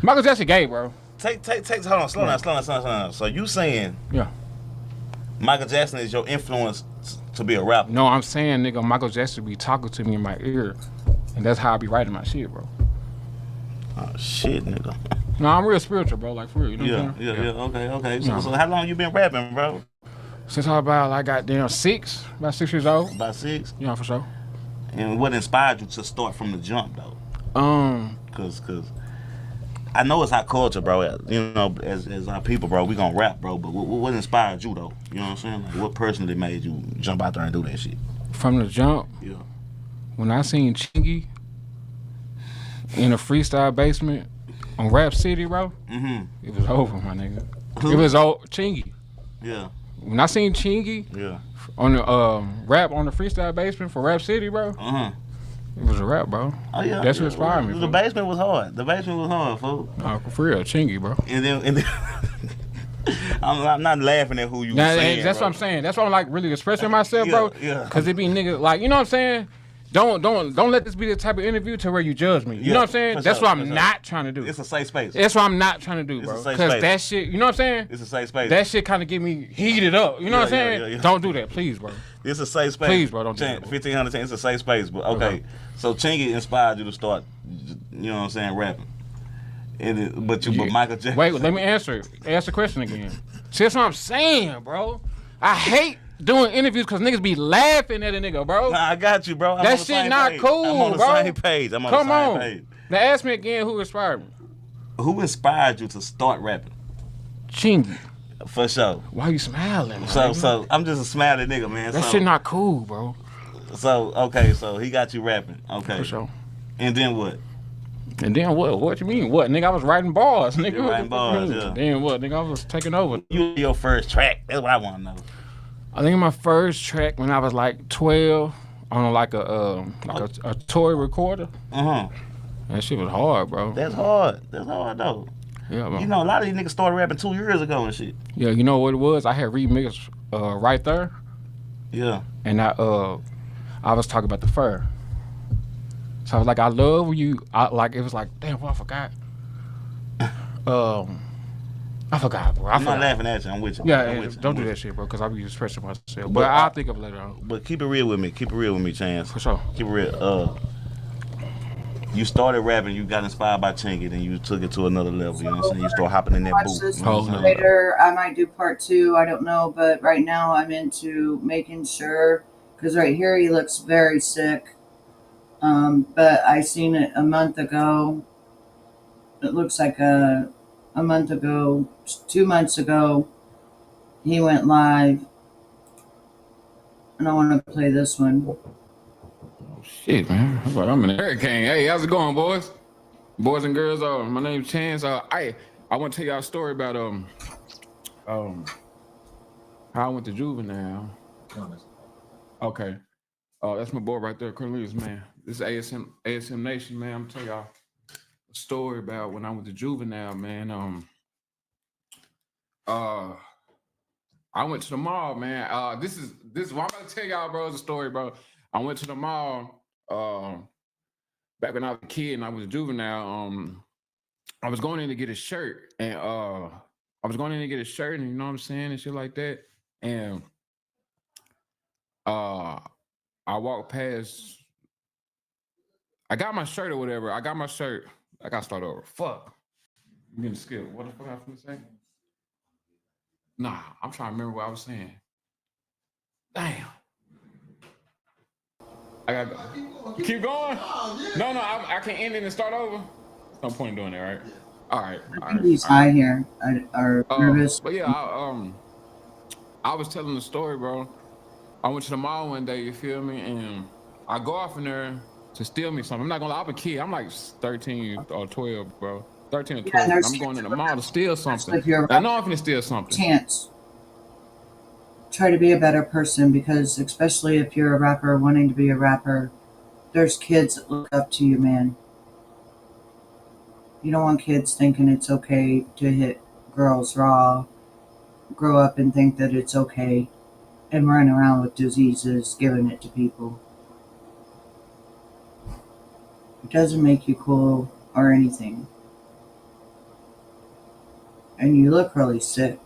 Michael Jackson gay, bro. Hold on, slow down. So you saying Yeah. Michael Jackson is your influence to be a rapper? No, I'm saying, nigga, Michael Jackson be talking to me in my ear, and that's how I be writing my shit, bro. Oh, shit, nigga. No, I'm real spiritual, bro. Like, for real. You know what I'm Yeah, saying? okay. No. So how long you been rapping, bro? Since I about, like, goddamn about 6 years old. About 6? Yeah, for sure. And what inspired you to start from the jump, though? Cause I know it's our culture, bro. You know, as our people, bro, we gonna rap, bro. But what inspired you, though? You know what I'm saying? Like, what personally made you jump out there and do that shit? From the jump, Yeah. when I seen Chingy in a freestyle basement on Rap City, bro, it was over, my nigga. It was Chingy. Yeah. When I seen Chingy Yeah. on the rap on the freestyle basement for Rap City, bro, it was a rap, bro. Oh yeah. That's what inspired me. The fool. basement was hard. Fool. No, for real, Chingy, bro. And then I'm not laughing at who you Now, saying. that's bro. what I'm saying. That's why I'm like really expressing myself, bro. Yeah. Cause it be niggas like, you know what I'm saying? Don't let this be the type of interview to where you judge me. You know what I'm saying? for That's sure, what for I'm sure. not trying to do. It's a safe space. That's what I'm not trying to do, It's bro. a safe Cause space. that shit, you know what I'm saying? It's a safe space. That shit kind of get me heated up. You know what I'm Yeah, saying? yeah. Don't do that, please, bro. It's a safe space. Please, bro, don't do that, bro. 1500 it's a safe space. But okay. So Chingy inspired you to start, you know what I'm saying, rapping. But Michael Jackson. Wait, let me answer it. Ask the question again. See, that's what I'm saying, bro. I hate doing interviews because niggas be laughing at a nigga, bro. Nah, I got you, bro. I'm That on the shit same not page. cool, I'm on the bro. same page. I'm on Come the same on. page. Now ask me again who inspired me. Who inspired you to start rapping? Chingy. For sure. Why you smiling? So I'm just a smiling nigga, man. That shit not cool, bro. So okay, so he got you rapping. Okay. For sure. And then what? And then what? What you mean? What, nigga? I was writing bars, nigga. You writing bars, yeah. Then what, nigga? I was taking over. Your first track. That's what I want to know. I think my first track when I was like 12 on like a toy recorder. That shit was hard, bro. That's hard. That's hard though. Yeah, bro. You know, a lot of these niggas started rapping 2 years ago and shit. Yeah, you know what it was? I had remixed Right There. Yeah. And I was talking about the fur. So I was like, I love when you, it was like, damn, well, I forgot. I forgot, bro. I'm not laughing at you. I'm with you. Yeah, don't do that shit, bro, because I'll be expressing myself. But I'll think of it later on. But keep it real with me. Keep it real with me, Chance. For sure. Keep it real. You started rapping, you got inspired by Chinky, then you took it to another level. You know what I'm saying? You start hopping in that Watch booth. this You know what I'm saying? later. I might do part 2. I don't know, but right now I'm into making sure, because right here he looks very sick. But I seen it a month ago. It looks like a month ago, 2 months ago, he went live. And I want to play this one. Shit, man. I'm an hurricane. Hey, how's it going, boys? Boys and girls, my name's Chance. I want to tell y'all a story about how I went to juvenile. Okay. That's my boy right there, Cornelius, man. This is ASM Nation, man. I'm tell y'all a story about when I went to juvenile, man. I went to the mall, man. This is what I'm about to tell y'all, bro, is a story, bro. I went to the mall back when I was a kid and I was a juvenile. I was going in to get a shirt, and you know what I'm saying, and shit like that. And I walked past. I got my shirt or whatever. I got my shirt. I got to start over. Fuck. I'm getting skilled. What the fuck I was gonna say? Nah, I'm trying to remember what I was saying. Damn. I got keep going. No, I can end it and start over. No point in doing that, right? All right. I think he's high here. Are nervous. But yeah, I was telling the story, bro. I went to the mall one day, you feel me, and I go off in there to steal me something. I'm not gonna lie, I'm a kid. I'm like 13 or 12, bro. 13 or 12. Yeah, I'm going to the mall to steal something. Like I know I'm gonna steal something. Chance. Try to be a better person, because especially if you're a rapper wanting to be a rapper, there's kids that look up to you, man. You don't want kids thinking it's okay to hit girls raw, grow up and think that it's okay, and run around with diseases, giving it to people. It doesn't make you cool or anything. And you look really sick.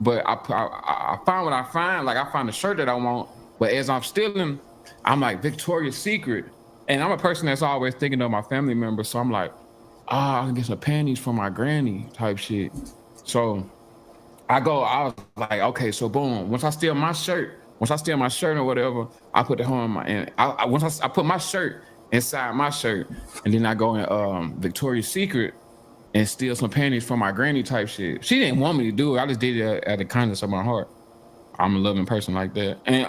But I find what I find. Like, I find the shirt that I want. But as I'm stealing, I'm like Victoria's Secret. And I'm a person that's always thinking of my family members. So I'm like, I can get some panties from my granny type shit. So I was like, okay, so boom. Once I steal my shirt or whatever, I put the home in my, once I put my shirt inside my shirt, and then I go in Victoria's Secret and steal some panties from my granny type shit. She didn't want me to do it. I just did it out of the kindness of my heart. I'm a loving person like that. And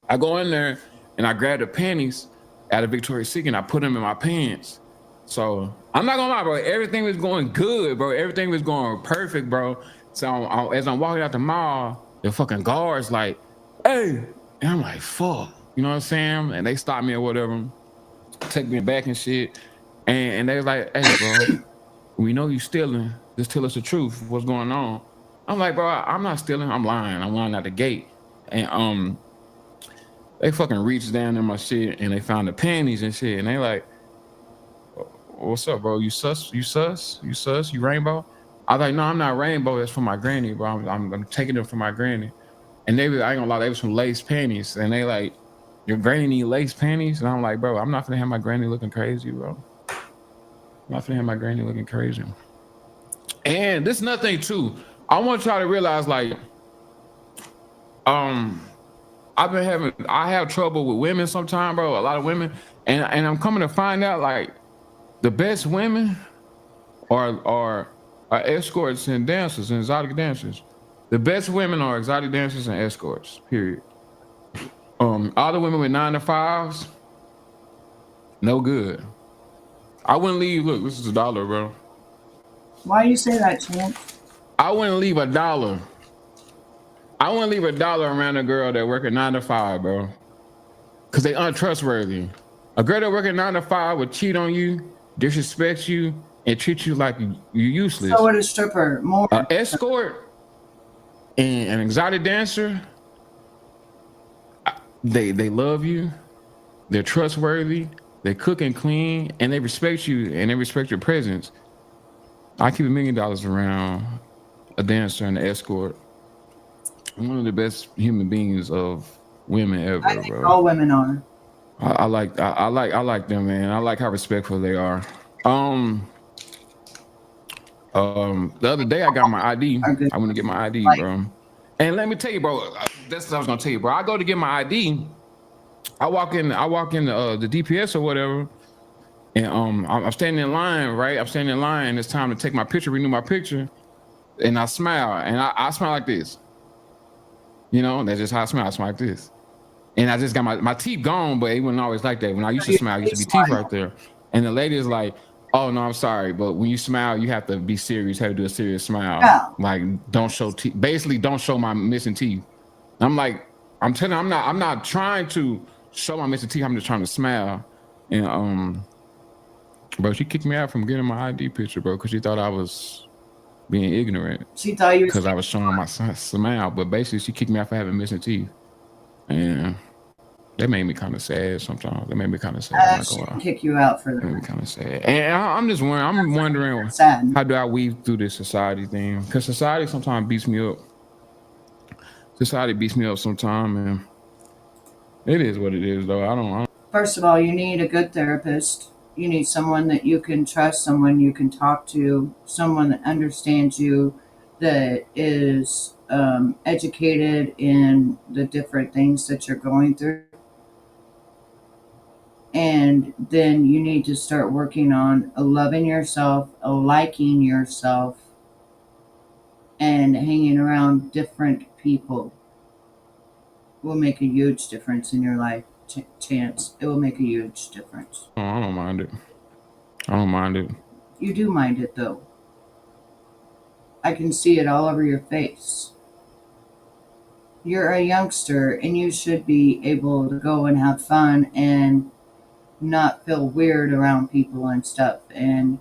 I go in there and I grab the panties out of Victoria's Secret and I put them in my pants. So I'm not gonna lie, bro. Everything was going good, bro. Everything was going perfect, bro. So as I'm walking out the mall, the fucking guards like, hey. And I'm like, fuck. You know what I'm saying? And they stop me or whatever, take me back and shit. And they was like, hey, bro, we know you stealing. Just tell us the truth. What's going on? I'm like, bro, I'm not stealing. I'm lying. I'm lying at the gate. And they fucking reached down in my shit and they found the panties and shit. And they like, what's up, bro? You sus? You sus? You sus? You rainbow? I was like, no, I'm not rainbow. That's for my granny, bro. I'm taking them from my granny. And they was, I ain't gonna lie, they was some lace panties. And they like, your granny need lace panties? And I'm like, bro, I'm not gonna have my granny looking crazy, bro. I'm not gonna have my granny looking crazy. And this is another thing too. I want y'all to realize, like, I have trouble with women sometimes, bro. A lot of women, and I'm coming to find out, like, the best women are escorts and dancers and exotic dancers. The best women are exotic dancers and escorts. Period. All the women with 9 to 5s, no good. I wouldn't leave. Look, this is $1, bro. Why you say that, Chance? I wouldn't leave $1. I wouldn't leave $1 around a girl that work at 9 to 5, bro. Cause they untrustworthy. A girl that work at 9 to 5 would cheat on you, disrespect you, and treat you like you useless. So would a stripper. More. An escort and an exotic dancer, they love you, they're trustworthy, they cook and clean, and they respect you and they respect your presence. I keep $1 million around a dancer and an escort. I'm one of the best human beings of women ever, I think bro. all women are. I like them, man. I like how respectful they are. The other day I got my ID. I went to get my ID, bro. And let me tell you, bro, that's what I was gonna tell you, bro. I go to get my ID. I walk in the DPS or whatever, and I'm standing in line, right? I'm standing in line. It's time to take my picture, renew my picture, and I smile, and I smile like this. You know, that's just how I smile. I smile like this. And I just got my teeth gone, but it wasn't always like that. When I used to smile, it used to be teeth right there. And the lady is like, "Oh no, I'm sorry, but when you smile, you have to be serious. You have to do a serious smile. Yeah. Like don't show teeth. Basically, don't show my missing teeth." I'm like, I'm telling you, I'm not trying to show my missing teeth. I'm just trying to smile. And bro, she kicked me out from getting my ID picture, bro, because she thought I was being ignorant. She thought you because I was showing my smile, but basically she kicked me out for having missing teeth. And that made me kind of sad sometimes. That made me kind of sad. she can kick you out for that. Made me kind of sad. And I'm just wondering. I'm wondering sad. How do I weave through this society thing? Because society sometimes beats me up. Society beats me up sometimes, and it is what it is, though. I don't. First of all, you need a good therapist. You need someone that you can trust, someone you can talk to, someone that understands you, that is educated in the different things that you're going through. And then you need to start working on loving yourself, liking yourself, and hanging around different people will make a huge difference in your life. Chance, it will make a huge difference. Oh, I don't mind it. I don't mind it. You do mind it, though. I can see it all over your face. You're a youngster, and you should be able to go and have fun and not feel weird around people and stuff. And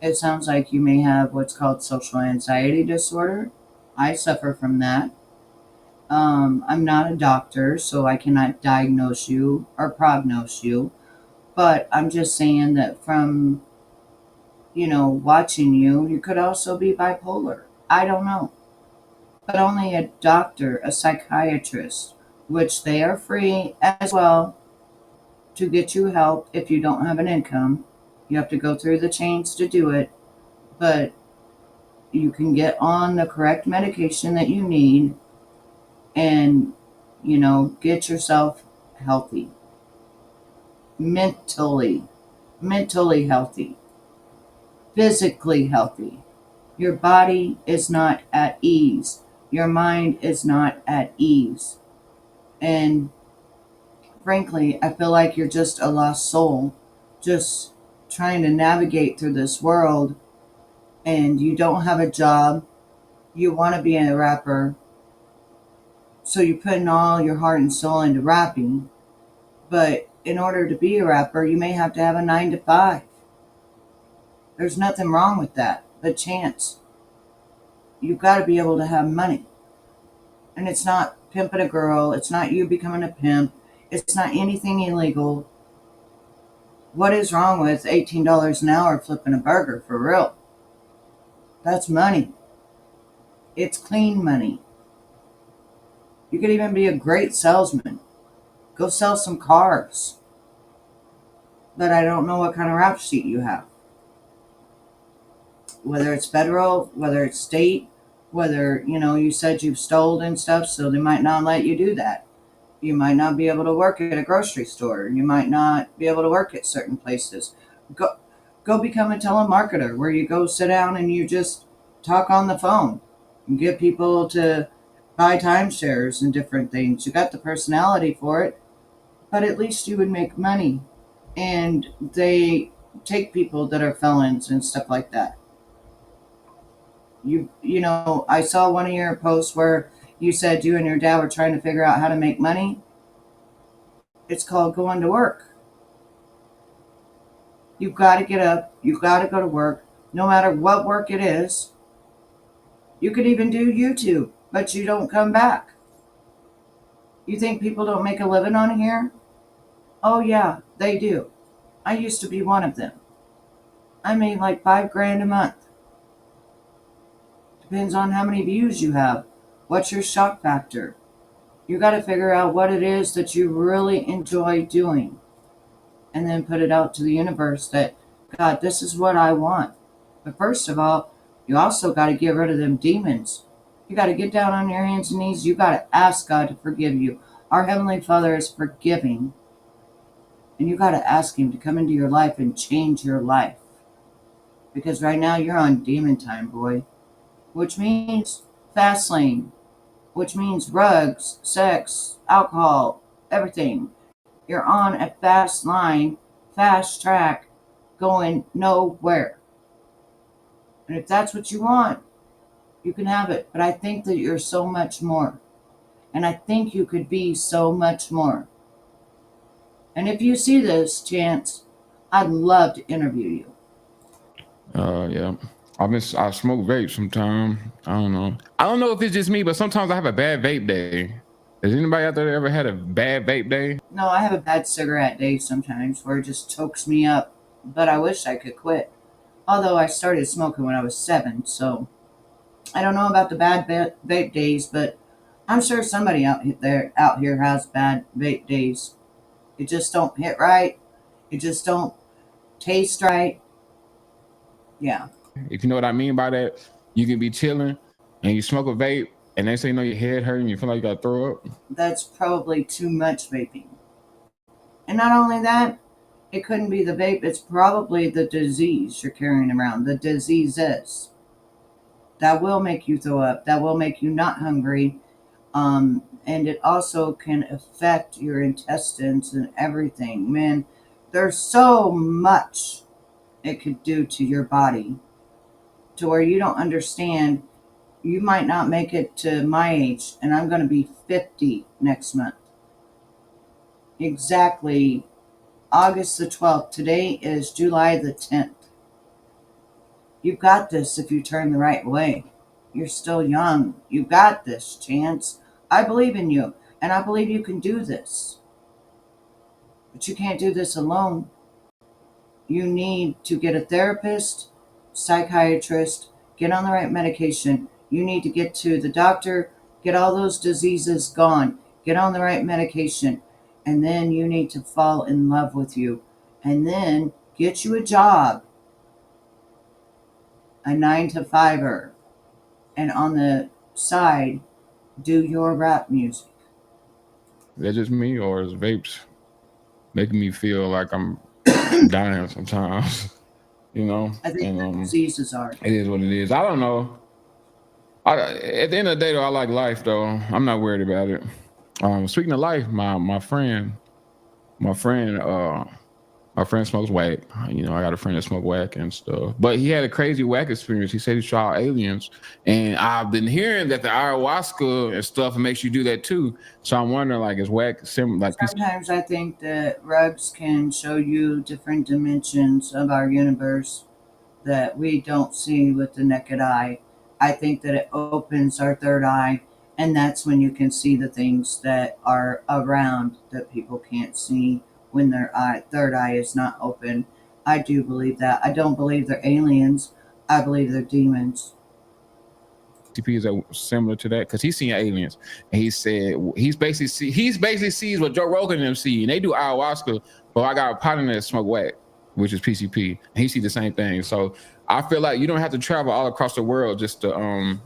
it sounds like you may have what's called social anxiety disorder. I suffer from that. I'm not a doctor, so I cannot diagnose you or prognose you. But I'm just saying that from, watching you, you could also be bipolar. I don't know. But only a doctor, a psychiatrist, which they are free as well to get you help if you don't have an income. You have to go through the chains to do it. But you can get on the correct medication that you need and, get yourself healthy. Mentally healthy. Physically healthy. Your body is not at ease. Your mind is not at ease. And frankly, I feel like you're just a lost soul, just trying to navigate through this world, and you don't have a job. You want to be a rapper, so you're putting all your heart and soul into rapping. But in order to be a rapper, you may have to have a 9 to 5. There's nothing wrong with that. But Chance, you've got to be able to have money. And it's not pimping a girl. It's not you becoming a pimp. It's not anything illegal. What is wrong with $18 an hour flipping a burger, for real? That's money. It's clean money. You could even be a great salesman. Go sell some cars. But I don't know what kind of rap sheet you have. Whether it's federal, whether it's state, whether, you said you've stolen and stuff, so they might not let you do that. You might not be able to work at a grocery store. You might not be able to work at certain places. Go become a telemarketer where you go sit down and you just talk on the phone and get people to buy timeshares and different things. You got the personality for it, but at least you would make money. And they take people that are felons and stuff like that. You know, I saw one of your posts where you said you and your dad were trying to figure out how to make money. It's called going to work. You've got to get up. You've got to go to work, no matter what work it is. You could even do YouTube, but you don't come back. You think people don't make a living on here? Oh, yeah, they do. I used to be one of them. I made like $5,000 a month. Depends on how many views you have. What's your shock factor? You got to figure out what it is that you really enjoy doing. And then put it out to the universe that, God, this is what I want. But first of all, you also got to get rid of them demons. You got to get down on your hands and knees. You got to ask God to forgive you. Our Heavenly Father is forgiving. And you got to ask Him to come into your life and change your life. Because right now you're on demon time, boy. Which means fast lane. Which means drugs, sex, alcohol, everything. You're on a fast line, fast track, going nowhere. And if that's what you want, you can have it. But I think that you're so much more. And I think you could be so much more. And if you see this, Chance, I'd love to interview you. Yeah. I smoke vape sometimes. I don't know if it's just me, but sometimes I have a bad vape day. Has anybody out there ever had a bad vape day? No, I have a bad cigarette day sometimes where it just chokes me up. But I wish I could quit. Although I started smoking when I was 7, so I don't know about the bad vape days, but I'm sure somebody out here has bad vape days. It just don't hit right. It just don't taste right. Yeah. If you know what I mean by that, you can be chilling and you smoke a vape and next thing you know your head hurting and you feel like you gotta throw up. That's probably too much vaping. And not only that, it couldn't be the vape, it's probably the disease you're carrying around. The diseases. That will make you throw up. That will make you not hungry. And it also can affect your intestines and everything. Man, there's so much it could do to your body to where you don't understand. You might not make it to my age, and I'm going to be 50 next month. Exactly August the 12th. Today is July the 10th. You've got this if you turn the right way. You're still young. You got this, Chance. I believe in you, and I believe you can do this. But you can't do this alone. You need to get a therapist, psychiatrist, get on the right medication. You need to get to the doctor, get all those diseases gone, get on the right medication, and then you need to fall in love with you. And then get you a job, a 9-to-5er, and on the side, do your rap music. Is that just me or is vapes making me feel like I'm dying sometimes? You know? I think the diseases are. It is what it is. I don't know. At the end of the day, though, I like life, though. I'm not worried about it. Speaking of life, my friend smokes whack. You know, I got a friend that smokes whack and stuff. But he had a crazy whack experience. He said he saw aliens. And I've been hearing that the ayahuasca and stuff makes you do that too. So I'm wondering, like, is whack similar? Like, sometimes I think that rugs can show you different dimensions of our universe that we don't see with the naked eye. I think that it opens our third eye, and that's when you can see the things that are around that people can't see when their third eye is not open. I do believe that. I don't believe they're aliens. I believe they're demons. TP is similar to that because he's seen aliens, and he said he's basically sees what Joe Rogan and them see, and they do ayahuasca. But I got a partner that smoke whack, which is PCP, and he see the same thing. So I feel like you don't have to travel all across the world just to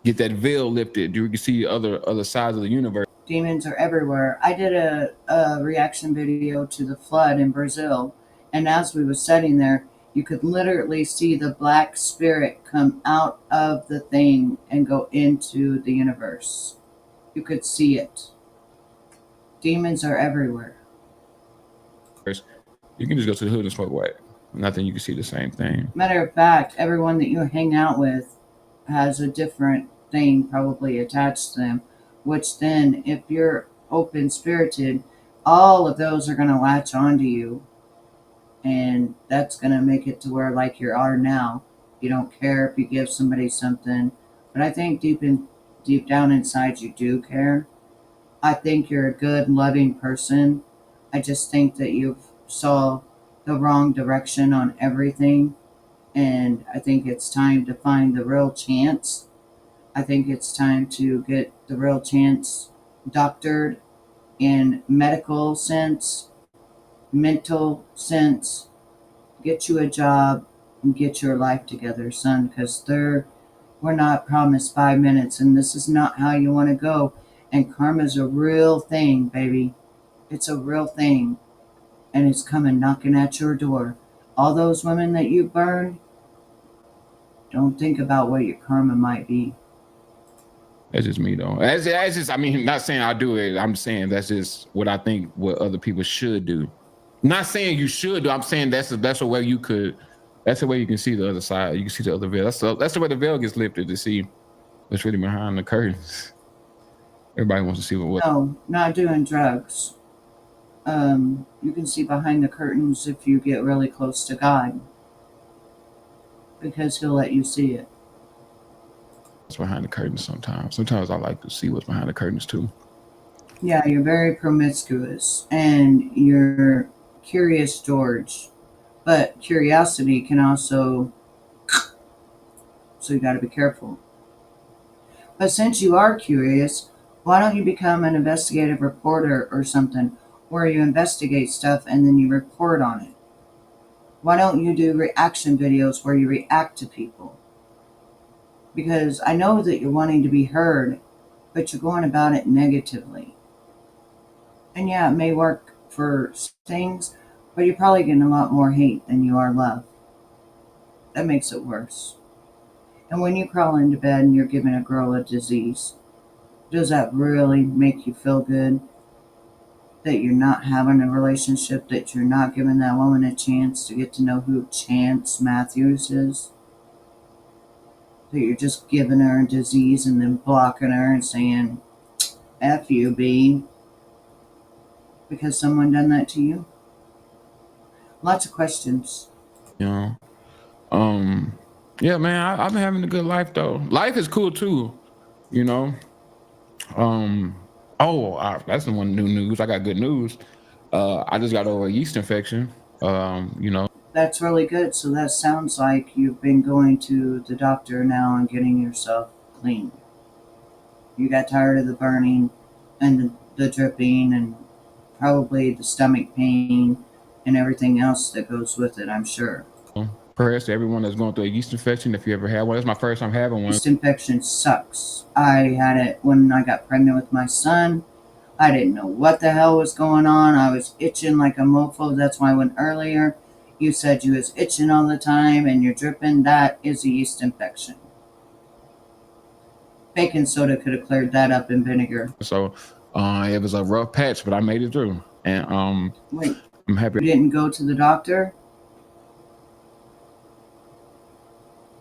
get that veil lifted. You can see other sides of the universe. Demons are everywhere. I did a reaction video to the flood in Brazil, and as we were sitting there, You could literally see the black spirit come out of the thing and go into the universe. You could see it. Demons are everywhere. You can just go to the hood and smoke white. Nothing, you can see the same thing. Matter of fact, everyone that you hang out with has a different thing probably attached to them, which then, if you're open spirited, all of those are going to latch onto you, and that's going to make it to where, like you are now, you don't care if you give somebody something. But I think deep down inside, you do care. I think you're a good, loving person. I just think that you've saw the wrong direction on everything, and I think it's time to find the real chance. I think it's time to get the real chance doctored in medical sense, mental sense, get you a job and get your life together, son, because we're not promised 5 minutes, and this is not how you want to go. And karma's a real thing, baby. It's a real thing, and it's coming knocking at your door. All those women that you burned, don't think about what your karma might be. That's just me though. That's just, I mean, not saying I do it. I'm saying that's just what I think what other people should do. Not saying you should do. I'm saying that's a way you could. That's the way you can see the other side. You can see the other veil. That's the way the veil gets lifted, to see what's really behind the curtains. Everybody wants to see what. No, not doing drugs. You can see behind the curtains if you get really close to God, because He'll let you see it. What's behind the curtains sometimes. Sometimes I like to see what's behind the curtains too. Yeah, you're very promiscuous and you're curious, George. But curiosity can also, so you got to be careful. But since you are curious, why don't you become an investigative reporter or something, where you investigate stuff and then you report on it? Why don't you do reaction videos where you react to people? Because I know that you're wanting to be heard, but you're going about it negatively. And yeah, it may work for things, but you're probably getting a lot more hate than you are love. That makes it worse. And when you crawl into bed and you're giving a girl a disease, does that really make you feel good? That you're not having a relationship, that you're not giving that woman a chance to get to know who Chance Matthews is? That you're just giving her a disease and then blocking her and saying, F you, B, because someone done that to you? Lots of questions. Yeah. Yeah, man, I've been having a good life though. Life is cool too, you know. That's the one new news. I got good news. I just got over a yeast infection. You know. That's really good. So that sounds like you've been going to the doctor now and getting yourself clean. You got tired of the burning and the dripping and probably the stomach pain and everything else that goes with it, I'm sure. Prayers to everyone that's going through a yeast infection. If you ever had one, it's my first time having one. Yeast infection sucks. I had it when I got pregnant with my son. I didn't know what the hell was going on. I was itching like a mofo. That's why when earlier you said you was itching all the time and you're dripping. That is a yeast infection. Baking soda could have cleared that up in vinegar. So it was a rough patch, but I made it through. And Wait, I'm happy. you didn't go to the doctor?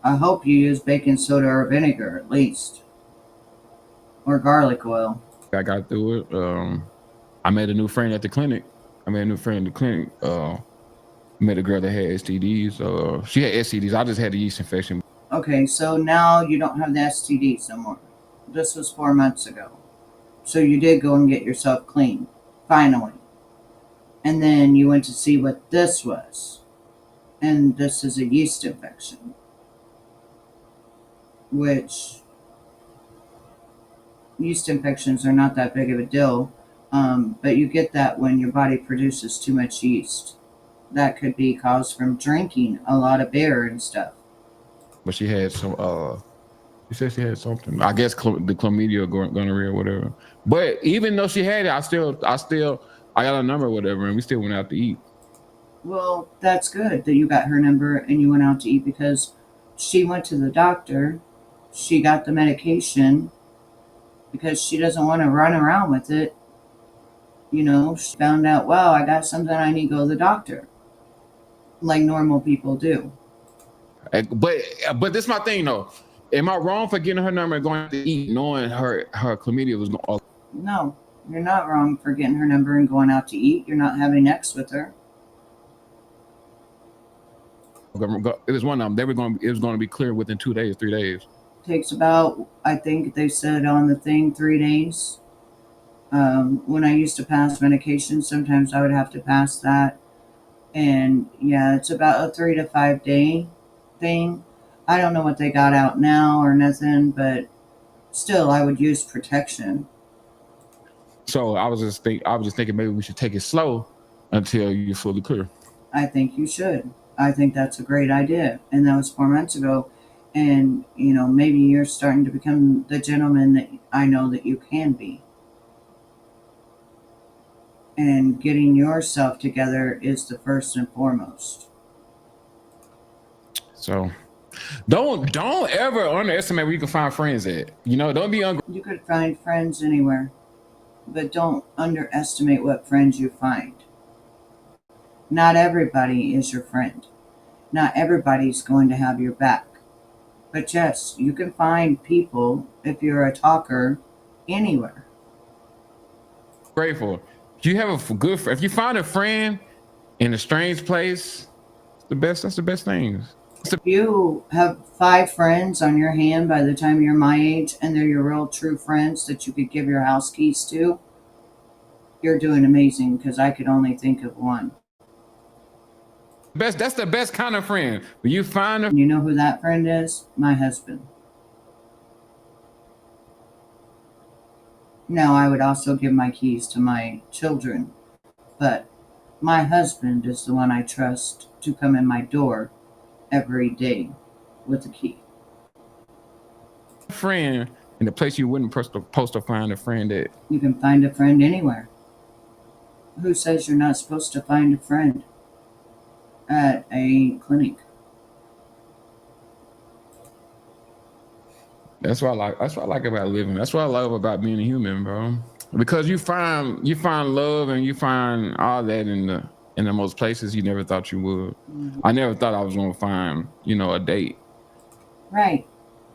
I hope you use baking soda or vinegar at least. Or garlic oil. I got through it. I met a new friend at the clinic. Met a girl that had STDs. She had STDs. I just had a yeast infection. Okay, so now you don't have the STDs no more. This was 4 months ago. So you did go and get yourself clean, finally. And then you went to see what this was. And this is a yeast infection. Which, yeast infections are not that big of a deal. But you get that when your body produces too much yeast. That could be caused from drinking a lot of beer and stuff. But she had some, she said she had something. I guess the chlamydia or gonorrhea or whatever. But even though she had it, I got a number or whatever, and we still went out to eat. Well, that's good that you got her number and you went out to eat because she went to the doctor. She got the medication because she doesn't want to run around with it. You know, she found out, wow, I got something, I need to go to the doctor, like normal people do. But this is my thing though. Am I wrong for getting her number and going to eat, knowing her chlamydia was going? No, you're not wrong for getting her number and going out to eat. You're not having sex with her. It was one of them. They were going. It was going to be clear within 2 days, 3 days. Takes about, I think they said on the thing, 3 days. When I used to pass medication, sometimes I would have to pass that. And yeah, it's about a 3 to 5 day thing. I don't know what they got out now or nothing, but still, I would use protection. So I was just thinking maybe we should take it slow until you're fully clear. I think you should. I think that's a great idea. And that was 4 months ago. And, you know, maybe you're starting to become the gentleman that I know that you can be. And getting yourself together is the first and foremost. So don't ever underestimate where you can find friends at. You know, don't be You could find friends anywhere, but don't underestimate what friends you find. Not everybody is your friend. Not everybody's going to have your back. But yes, you can find people, if you're a talker, anywhere. grateful. If you have a good friend, if you find a friend in a strange place, that's the best thing. If you have 5 friends on your hand by the time you're my age and they're your real true friends that you could give your house keys to, you're doing amazing because I could only think of one. That's the best kind of friend. When you find a, You know who that friend is? My husband. Now, I would also give my keys to my children, but my husband is the one I trust to come in my door every day with a key. friend in the place you wouldn't supposed to find a friend at. You can find a friend anywhere. Who says you're not supposed to find a friend at a clinic? That's what I like about living. That's what I love about being a human, bro. Because you find love and you find all that in the most places you never thought you would. Mm-hmm. I never thought I was gonna find, a date. Right.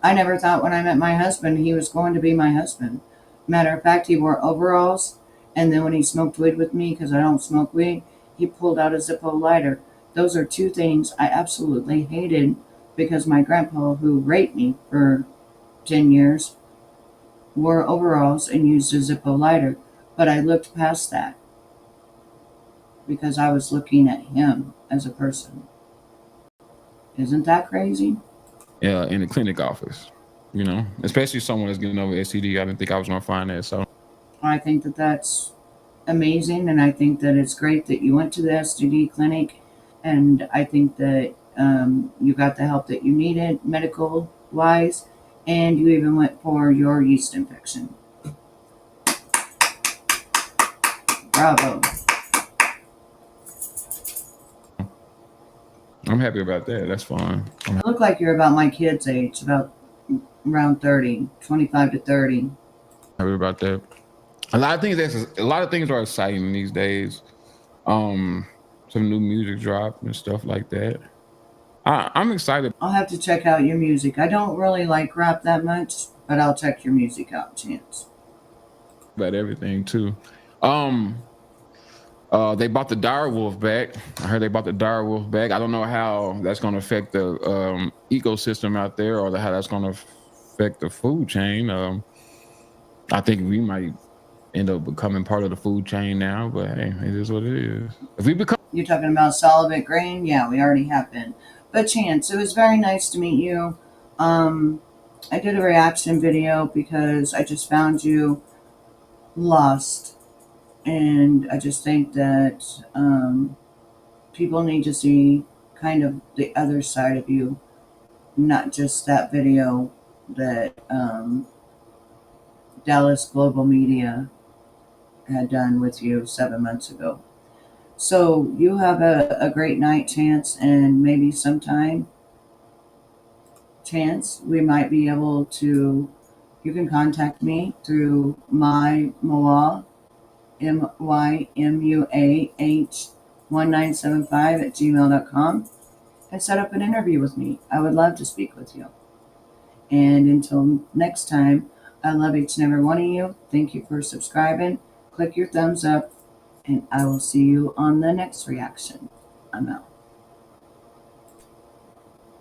I never thought when I met my husband he was going to be my husband. Matter of fact, he wore overalls, and then when he smoked weed with me, because I don't smoke weed, he pulled out a Zippo lighter. Those are 2 things I absolutely hated because my grandpa, who raped me for 10 years, wore overalls and used a Zippo lighter. But I looked past that because I was looking at him as a person. Isn't that crazy? Yeah, in the clinic office, especially someone that's getting over STD. I didn't think I was gonna find that. So I think that that's amazing, and I think that it's great that you went to the STD clinic, and I think that you got the help that you needed medical wise, and you even went for your yeast infection. Bravo. I'm happy about that. That's fine. You look like you're about my kid's age, about around 30, 25 to 30. Happy about that. A lot of things are exciting these days. Some new music drop and stuff like that. I'm excited I'll have to check out your music. I don't really like rap that much, but I'll check your music out, Chance. about everything too. They bought the dire wolf back. I heard they bought the dire wolf back. I don't know how that's going to affect the ecosystem out there, or how that's going to affect the food chain. I think we might end up becoming part of the food chain now, but hey, it is what it is. If we become, You're talking about solid grain? Yeah, we already have been. But Chance, it was very nice to meet you. I did a reaction video because I just found you lost. And I just think that people need to see kind of the other side of you, not just that video that Dallas Global Media had done with you 7 months ago. So you have a great night, Chance, and maybe sometime, Chance, we might be able to. You can contact me through my Moah, MYMUAH1975 at gmail.com and set up an interview with me. I would love to speak with you. And until next time, I love each and every one of you. Thank you for subscribing. Click your thumbs up, and I will see you on the next reaction. I'm out.